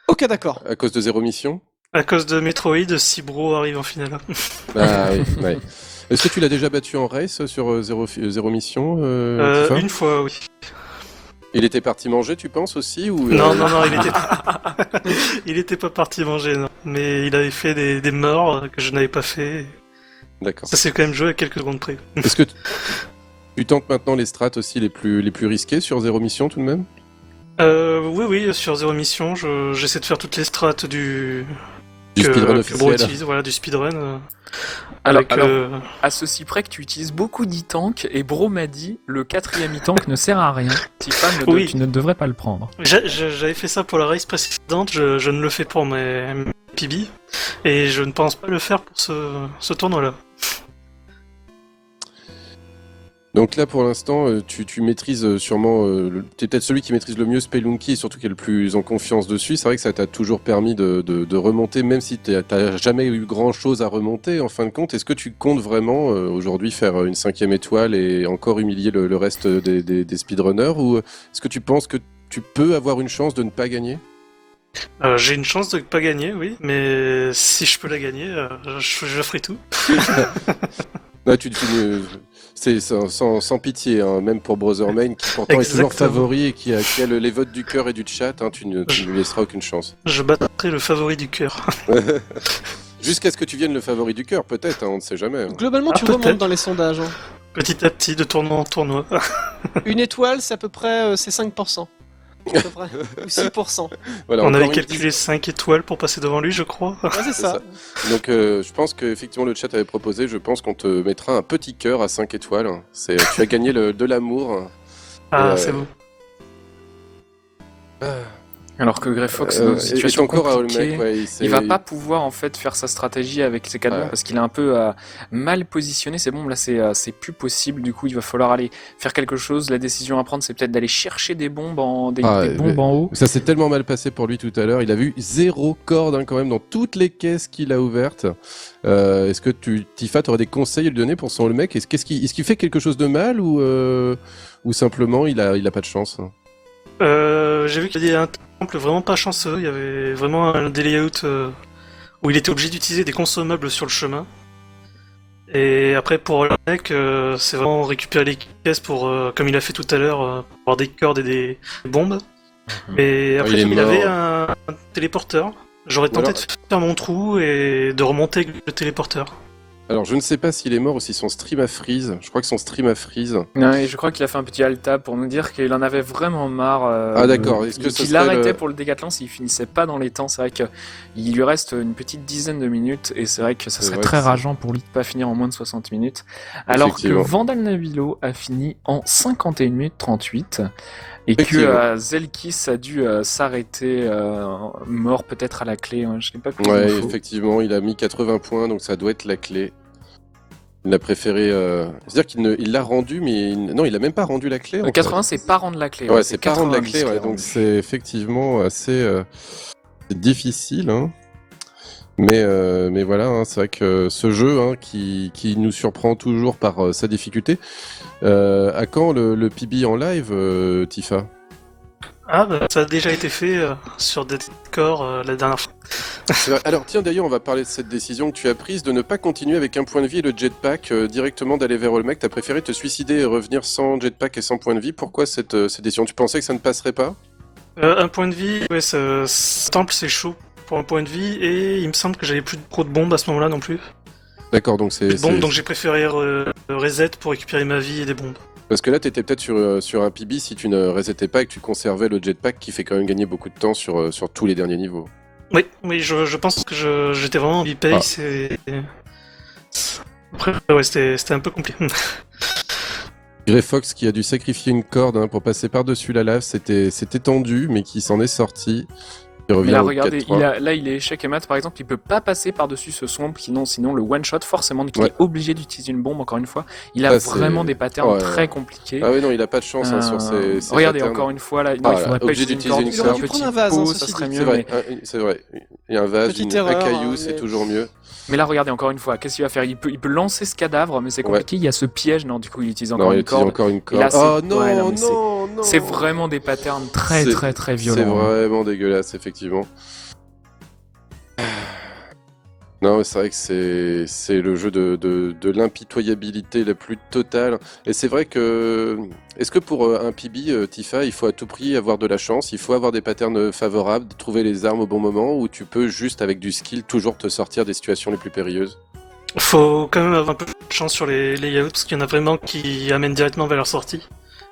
Ok, d'accord. À cause de zéro mission? À cause de Metroid, Cibro arrive en finale. Ah oui, ouais. Est-ce que tu l'as déjà battu en race sur Zéro Mission, Tifa ? Une fois, oui. Il était parti manger, tu penses aussi ou Non, il était pas parti manger, non. Mais il avait fait des morts que je n'avais pas fait. D'accord. Ça s'est quand même joué à quelques secondes près. Est-ce que tu tentes maintenant les strats aussi les plus risqués sur Zéro Mission tout de même ? Oui, sur Zéro Mission, j'essaie de faire toutes les strats du speedrun que Bro officiel. utilise, voilà, du speedrun. Alors, Avec, à ceci près que tu utilises beaucoup d'e-tank, et Bro m'a dit le 4e e-tank ne sert à rien. Tifa, Oui. tu ne devrais pas le prendre. J'avais fait ça pour la race précédente, je ne le fais pour mes PB, et je ne pense pas le faire pour ce tournoi-là. Donc là, pour l'instant, tu maîtrises sûrement... tu es peut-être celui qui maîtrise le mieux Spelunky et surtout qui est le plus en confiance dessus. C'est vrai que ça t'a toujours permis de remonter, même si t'as jamais eu grand-chose à remonter, en fin de compte. Est-ce que tu comptes vraiment, aujourd'hui, faire une 5e étoile et encore humilier le reste des speedrunners ? Ou est-ce que tu penses que tu peux avoir une chance de ne pas gagner ? J'ai une chance de ne pas gagner, oui, mais si je peux la gagner, je ferai tout. Là, c'est sans pitié, hein, même pour Brother Main, qui pourtant est toujours Exactement. favori et qui a les votes du cœur et du chat, hein, tu ne lui laisseras aucune chance. Je battrai le favori du cœur. Jusqu'à ce que tu viennes le favori du cœur, peut-être, hein, on ne sait jamais. Hein. Globalement, tu peut-être. remontes dans les sondages. Hein. Petit à petit, de tournoi en tournoi. Une étoile, c'est à peu près c'est 5%. À peu près. Ou 6%. Voilà, On encore avait une calculé 5 étoiles pour passer devant lui, je crois. Ouais, c'est ça. Donc je pense qu'effectivement le chat avait proposé, je pense qu'on te mettra un petit cœur à 5 étoiles. Tu as gagné de l'amour. Ah, Et, c'est bon. Alors que Grey Fox, dans une est situation encore à compliquée, Olmec, ouais, il va pas pouvoir en fait faire sa stratégie avec ses 4 bombes Ouais. parce qu'il est un peu mal positionné. Ses bombes là, c'est plus possible. Du coup, il va falloir aller faire quelque chose. La décision à prendre, c'est peut-être d'aller chercher des bombes des bombes en haut. Ça s'est tellement mal passé pour lui tout à l'heure. Il a vu 0 corde quand même dans toutes les caisses qu'il a ouvertes. Est-ce que Tifa, tu aurais des conseils à lui donner pour son Olmec ? Est-ce qu'il fait quelque chose de mal ou simplement il a pas de chance ? J'ai vu qu'il y avait un temple vraiment pas chanceux. Il y avait vraiment un layout où il était obligé d'utiliser des consommables sur le chemin. Et après, pour le mec, c'est vraiment récupérer les caisses pour, comme il a fait tout à l'heure, pour avoir des cordes et des bombes. Et après, il est comme il mort. avait un téléporteur, j'aurais tenté Alors- de faire mon trou et de remonter avec le téléporteur. Alors je ne sais pas s'il est mort ou si son stream a freeze. Je crois que son stream a freeze. Non, et je crois qu'il a fait un petit alta pour nous dire qu'il en avait vraiment marre. Ah, d'accord. Est-ce que ce qu'il serait arrêtait pour le décathlon s'il finissait pas dans les temps. C'est vrai qu'il lui reste une petite dizaine de minutes et c'est vrai que ça C'est serait vrai très que c'est- rageant pour lui de pas finir en moins de 60 minutes. Alors que Effectivement. Vandal Nabilo a fini en 51 minutes 38 et que Effectivement. Zelkis a dû s'arrêter mort peut-être à la clé. Hein. Je n'ai pas plus Ouais, d'infos. effectivement, il a mis 80 points, donc ça doit être la clé. Il a préféré... C'est-à-dire il l'a rendu, mais... Non, il a même pas rendu la clé. en fait. 80, c'est pas rendre la clé. Ouais, c'est pas rendre la 90 clé, ouais, qui est donc rendu. c'est effectivement assez c'est difficile. Hein. Mais voilà, hein, c'est vrai que ce jeu hein, qui nous surprend toujours par sa difficulté. À quand le PB en live, Tifa ? Ah, bah, ça a déjà été fait sur Deadcore la dernière fois. C'est vrai. Alors tiens, d'ailleurs, on va parler de cette décision que tu as prise de ne pas continuer avec un point de vie et le jetpack, directement d'aller vers Olmec. T'as préféré te suicider et revenir sans jetpack et sans point de vie. Pourquoi cette décision ? Tu pensais que ça ne passerait pas ? Un point de vie, ouais, ce temple c'est chaud pour un point de vie, et il me semble que j'avais plus trop de bombes à ce moment-là non plus. D'accord, donc Plus de bombes, c'est... donc j'ai préféré reset pour récupérer ma vie et des bombes. Parce que là, t'étais peut-être sur un PB si tu ne resetais pas et que tu conservais le jetpack qui fait quand même gagner beaucoup de temps sur tous les derniers niveaux. Oui, je pense que j'étais vraiment en B-pace et... Après, ouais, c'était un peu compliqué. Grey Fox qui a dû sacrifier une corde hein, pour passer par-dessus la lave, c'était tendu, mais qui s'en est sorti. Il revient Mais là, au regardez, 4-3. là, il est échec et mat, par exemple, il peut pas passer par-dessus ce swamp, sinon le one-shot, forcément, qu'il Ouais. est obligé d'utiliser une bombe, encore une fois. Il a Ça, c'est- vraiment des patterns Ouais, très ouais. compliqués. Ah oui, non, il a pas de chance hein, sur ces Regardez, patterns. encore une fois, là, non, Ah, il faudrait pas obligé utiliser d'utiliser une une corde, corde. un Il aurait dû petit prendre un vase, pot, hein, ça ceci serait dit. mieux, C'est vrai, mais... c'est vrai. Et un vase, Petite un erreur, caillou, hein, c'est mais- toujours mieux. Mais là, regardez, encore une fois, qu'est-ce qu'il va faire? Il peut lancer ce cadavre, mais c'est compliqué, il y a ce piège, non, du coup, il utilise encore Non, il une utilise corde. encore une Et corde. là, c'est- Oh non, ouais, non, mais non, non. C'est vraiment des patterns très, C'est- très, très C'est violents. hein. vraiment dégueulasse, effectivement. Non, c'est vrai que c'est le jeu de l'impitoyabilité la plus totale. Et c'est vrai que... Est-ce que pour un PB, Tifa, il faut à tout prix avoir de la chance, il faut avoir des patterns favorables, trouver les armes au bon moment, ou tu peux juste avec du skill toujours te sortir des situations les plus périlleuses? Faut quand même avoir un peu de chance sur les layouts, parce qu'il y en a vraiment qui amènent directement vers leur sortie.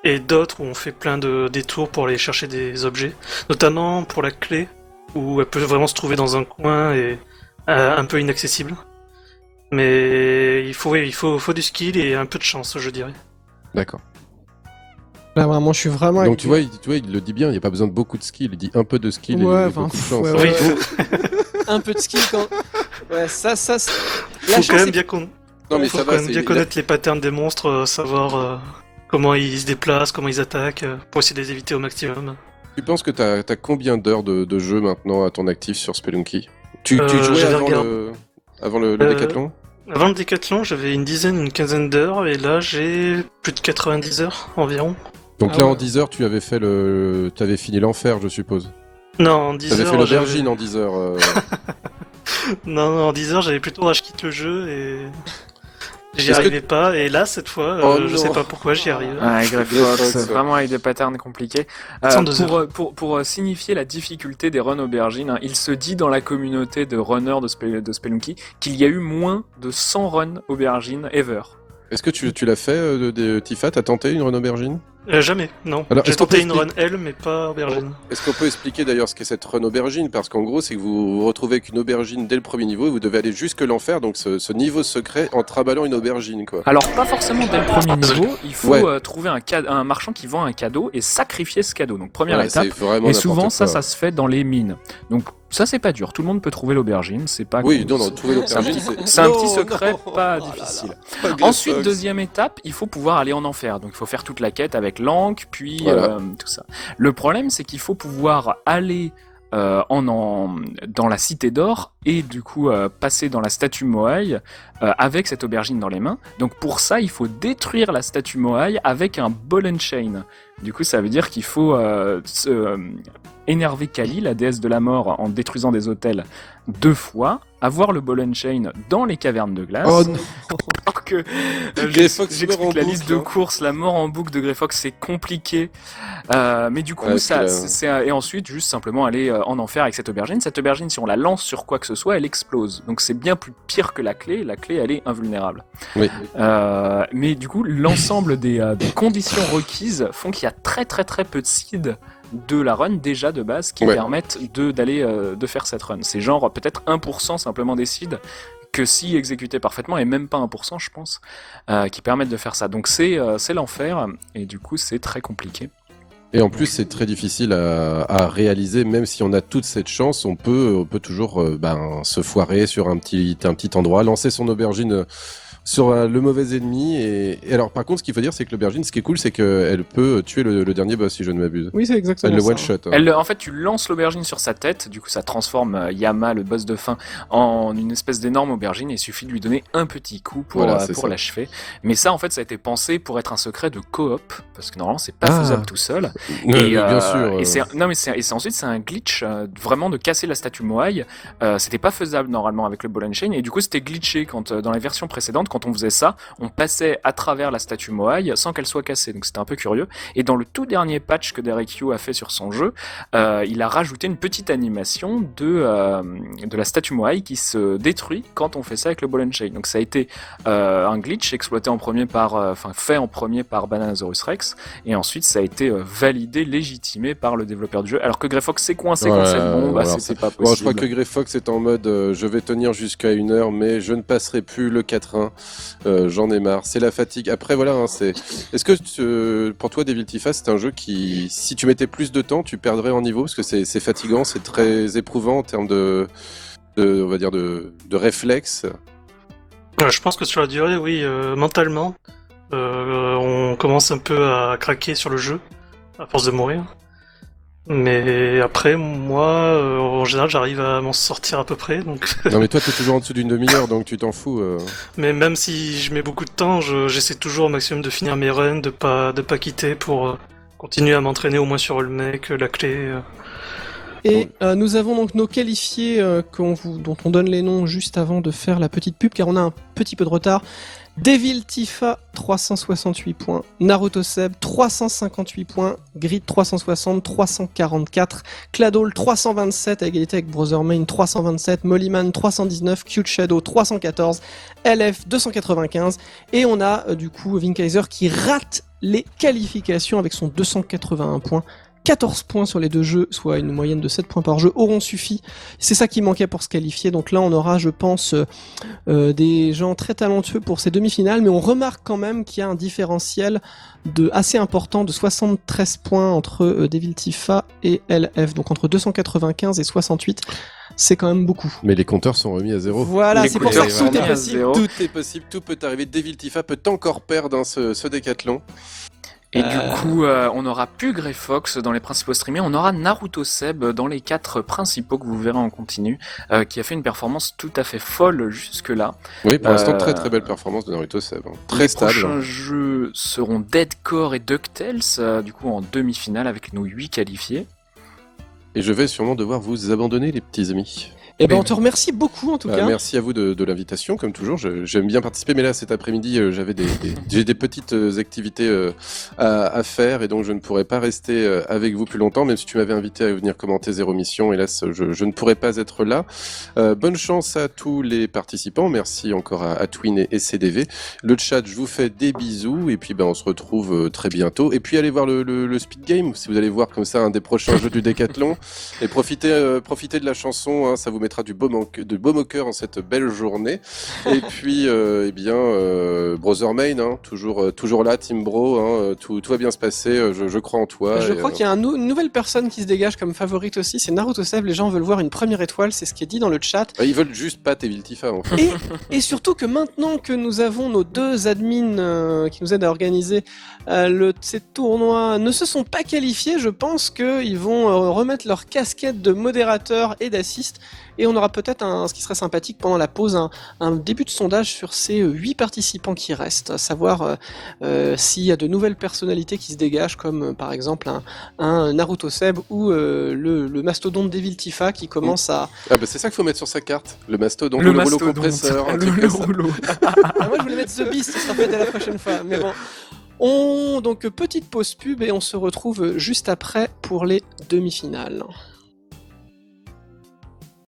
Et d'autres où on fait plein de détours pour aller chercher des objets. Notamment pour la clé, où elle peut vraiment se trouver dans un coin et un peu inaccessible. Mais il faut du skill et un peu de chance, je dirais. D'accord. Là, vraiment, je suis vraiment... Donc tu vois, il le dit bien, il n'y a pas besoin de beaucoup de skill, il dit un peu de skill Ouais, et enfin, beaucoup de chance. ouais, ouais. Un peu de skill quand... Ouais, ça... La Faut chance quand même est- bien, Non mais faut ça quand va, même bien connaître les patterns des monstres, savoir comment ils se déplacent, comment ils attaquent, pour essayer de les éviter au maximum. Tu penses que t'as combien d'heures de jeu maintenant à ton actif sur Spelunky? Tu jouais j'avais avant le Euh, décathlon? Avant le décathlon, j'avais une quinzaine d'heures, et là j'ai plus de 90 heures environ. Donc Ah là ouais. en 10 heures tu avais fait t'avais fini l'enfer je suppose. Non, en 10 T'avais heures. fait l'aubergine en 10 heures. Non, en 10 heures, j'avais plutôt rage quitte le jeu et. J'y Est-ce que arrivais pas, et là, cette fois, Oh je sais non. pas pourquoi j'y arrive. Ouais, Grey Grey Fox, Fox, ouais. vraiment avec des patterns compliqués. 102 heures. Pour signifier la difficulté des runs aubergines, hein, il se dit dans la communauté de runners de Spelunky qu'il y a eu moins de 100 runs aubergines ever. Est-ce que tu l'as fait Tifa? T'as tenté une run aubergine? Jamais, non. Alors, J'ai est-ce qu'on tenté peut une run L, mais pas aubergine. Est-ce qu'on peut expliquer d'ailleurs ce qu'est cette run aubergine? Parce qu'en gros, c'est que vous vous retrouvez avec une aubergine dès le premier niveau et vous devez aller jusque l'enfer, donc ce niveau secret en traballant une aubergine, quoi. Alors, pas forcément dès le premier niveau, il faut Ouais. trouver un marchand qui vend un cadeau et sacrifier ce cadeau. Donc, première Ouais, étape. c'est vraiment Et souvent, n'importe quoi. ça se fait dans les mines. Donc, ça, c'est pas dur. Tout le monde peut trouver l'aubergine. C'est pas. Oui, non, trouver l'aubergine, C'est un petit Non, secret non. pas Oh là difficile. là. Grey Ensuite, Fox. deuxième étape, il faut pouvoir aller en enfer. Donc, il faut faire toute la quête avec l'anque, puis Voilà. tout ça. Le problème, c'est qu'il faut pouvoir aller dans la cité d'or et du coup passer dans la statue Moai avec cette aubergine dans les mains. Donc pour ça, il faut détruire la statue Moai avec un ball and chain. Du coup, ça veut dire qu'il faut énerver Kali, la déesse de la mort, en détruisant des hôtels 2 fois, avoir le ball and chain dans les cavernes de glace. Oh non. Alors que Grey Fox meurt en j'explique la boucle, liste de hein. courses, la mort en boucle de Grey Fox, c'est compliqué. Mais du coup, Ouais, ça, puis là- et ensuite, juste simplement aller en enfer avec cette aubergine. Cette aubergine, si on la lance sur quoi que ce soit, elle explose. Donc c'est bien plus pire que la clé. La clé, elle est invulnérable. Oui. Mais du coup, l'ensemble des conditions requises font qu'il y a très très très peu de seeds de la run déjà de base qui Ouais. permettent de faire cette run. C'est genre peut-être 1% simplement des seeds que si exécutés parfaitement, et même pas 1% je pense, qui permettent de faire ça. Donc c'est l'enfer, et du coup c'est très compliqué. Et en plus, c'est très difficile à réaliser, même si on a toute cette chance, on peut toujours se foirer sur un petit endroit, lancer son aubergine sur le mauvais ennemi. Et alors, par contre, ce qu'il faut dire, c'est que l'aubergine, ce qui est cool, c'est qu'elle peut tuer le dernier boss, si je ne m'abuse. Oui, c'est exactement Elle le ça. one-shot. hein. En fait, tu lances l'aubergine sur sa tête, du coup ça transforme Yama, le boss de fin, en une espèce d'énorme aubergine, et il suffit de lui donner un petit coup pour Voilà, c'est ça. l'achever. Mais ça, en fait, ça a été pensé pour être un secret de coop, parce que normalement c'est pas Ah. faisable tout seul. Bien sûr. Ensuite c'est un glitch vraiment de casser la statue Moai. C'était pas faisable normalement avec le ball and chain, et du coup c'était glitché quand dans les versions précédentes, quand on faisait ça, on passait à travers la statue Moai sans qu'elle soit cassée. Donc c'était un peu curieux. Et dans le tout dernier patch que Derek Yu a fait sur son jeu, il a rajouté une petite animation de la statue Moai qui se détruit quand on fait ça avec le ball and chain. Donc ça a été un glitch exploité fait en premier par Bananasaurus Rex, et ensuite ça a été validé, légitimé par le développeur du jeu. Alors que Grey Fox s'est coincé Ouais, contre cette bombe, alors c'était pas Bon, possible. je crois que Grey Fox est en mode je vais tenir jusqu'à 1 heure, mais je ne passerai plus le 4-1. J'en ai marre. C'est la fatigue. Après, voilà. Est-ce que pour toi, Devil Tifa, c'est un jeu qui, si tu mettais plus de temps, tu perdrais en niveau? Parce que c'est fatigant, c'est très éprouvant en termes on va dire de réflexe. Je pense que sur la durée, oui, mentalement, on commence un peu à craquer sur le jeu, à force de mourir. Mais après, moi, en général, j'arrive à m'en sortir à peu près, donc... Non, mais toi, t'es toujours en dessous d'une demi-heure, donc tu t'en fous. Mais même si je mets beaucoup de temps, j'essaie toujours au maximum de finir mes runs, de pas quitter pour continuer à m'entraîner au moins sur le mec, la clé. Et nous avons donc nos qualifiés dont on donne les noms juste avant de faire la petite pub, car on a un petit peu de retard. Devil Tifa 368 points, Naruto Seb 358 points, Grid 360, 344, Cladol 327 à égalité avec Brother Main 327, Mollyman 319, Cute Shadow 314, LF 295 et on a du coup Vinkaiser qui rate les qualifications avec son 281 points. 14 points sur les deux jeux, soit une moyenne de 7 points par jeu, auront suffi. C'est ça qui manquait pour se qualifier. Donc là, on aura, je pense, des gens très talentueux pour ces demi-finales. Mais on remarque quand même qu'il y a un différentiel assez important de 73 points entre Devil Tifa et LF. Donc entre 295 et 68. C'est quand même beaucoup. Mais les compteurs sont remis à zéro. Voilà, c'est pour ça que tout est possible. Tout est possible, tout peut arriver. Devil Tifa peut encore perdre ce décathlon. Et du coup, on aura plus Grey Fox dans les principaux streamers, on aura Naruto Seb dans les 4 principaux que vous verrez en continu, qui a fait une performance tout à fait folle jusque-là. Oui, pour l'instant, très très belle performance de Naruto Seb. Très stable. Les prochains jeux seront Dead Core et DuckTales, du coup en demi-finale avec nos 8 qualifiés. Et je vais sûrement devoir vous abandonner, les petits amis. Eh ben, on te remercie beaucoup en tout cas. Merci à vous de l'invitation, comme toujours. J'aime bien participer, mais là cet après-midi, j'ai des petites activités à faire et donc je ne pourrais pas rester avec vous plus longtemps, même si tu m'avais invité à venir commenter Zéro Mission. Hélas, je ne pourrais pas être là. Bonne chance à tous les participants. Merci encore à Twin et CDV. Le chat, je vous fais des bisous et puis on se retrouve très bientôt. Et puis allez voir le Speed Game si vous allez voir comme ça un des prochains jeux du Décathlon et profitez de la chanson. Hein, ça vous mettra du baume au cœur en cette belle journée. Et puis, Brother Main, hein, toujours là, Team Bro, hein, tout va bien se passer, je crois en toi. Je crois qu'il y a une nouvelle personne qui se dégage comme favorite aussi, c'est Naruto Seb. Les gens veulent voir une première étoile, c'est ce qui est dit dans le chat. Ils veulent juste pas Devil Tifa, en fait. Et surtout que maintenant que nous avons nos 2 admins qui nous aident à organiser ces tournois ne se sont pas qualifiés, je pense qu'ils vont remettre leur casquette de modérateur et d'assist. Et on aura peut-être, ce qui serait sympathique pendant la pause, un début de sondage sur ces 8 participants qui restent, savoir s'il y a de nouvelles personnalités qui se dégagent, comme par exemple un Naruto Seb ou le mastodonte Devil Tifa qui commence à... c'est ça qu'il faut mettre sur sa carte, le mastodonte, le rouleau compresseur. Le rouleau. Moi je voulais mettre The Beast, ça sera peut-être à la prochaine fois, mais bon. Donc petite pause pub et on se retrouve juste après pour les demi-finales.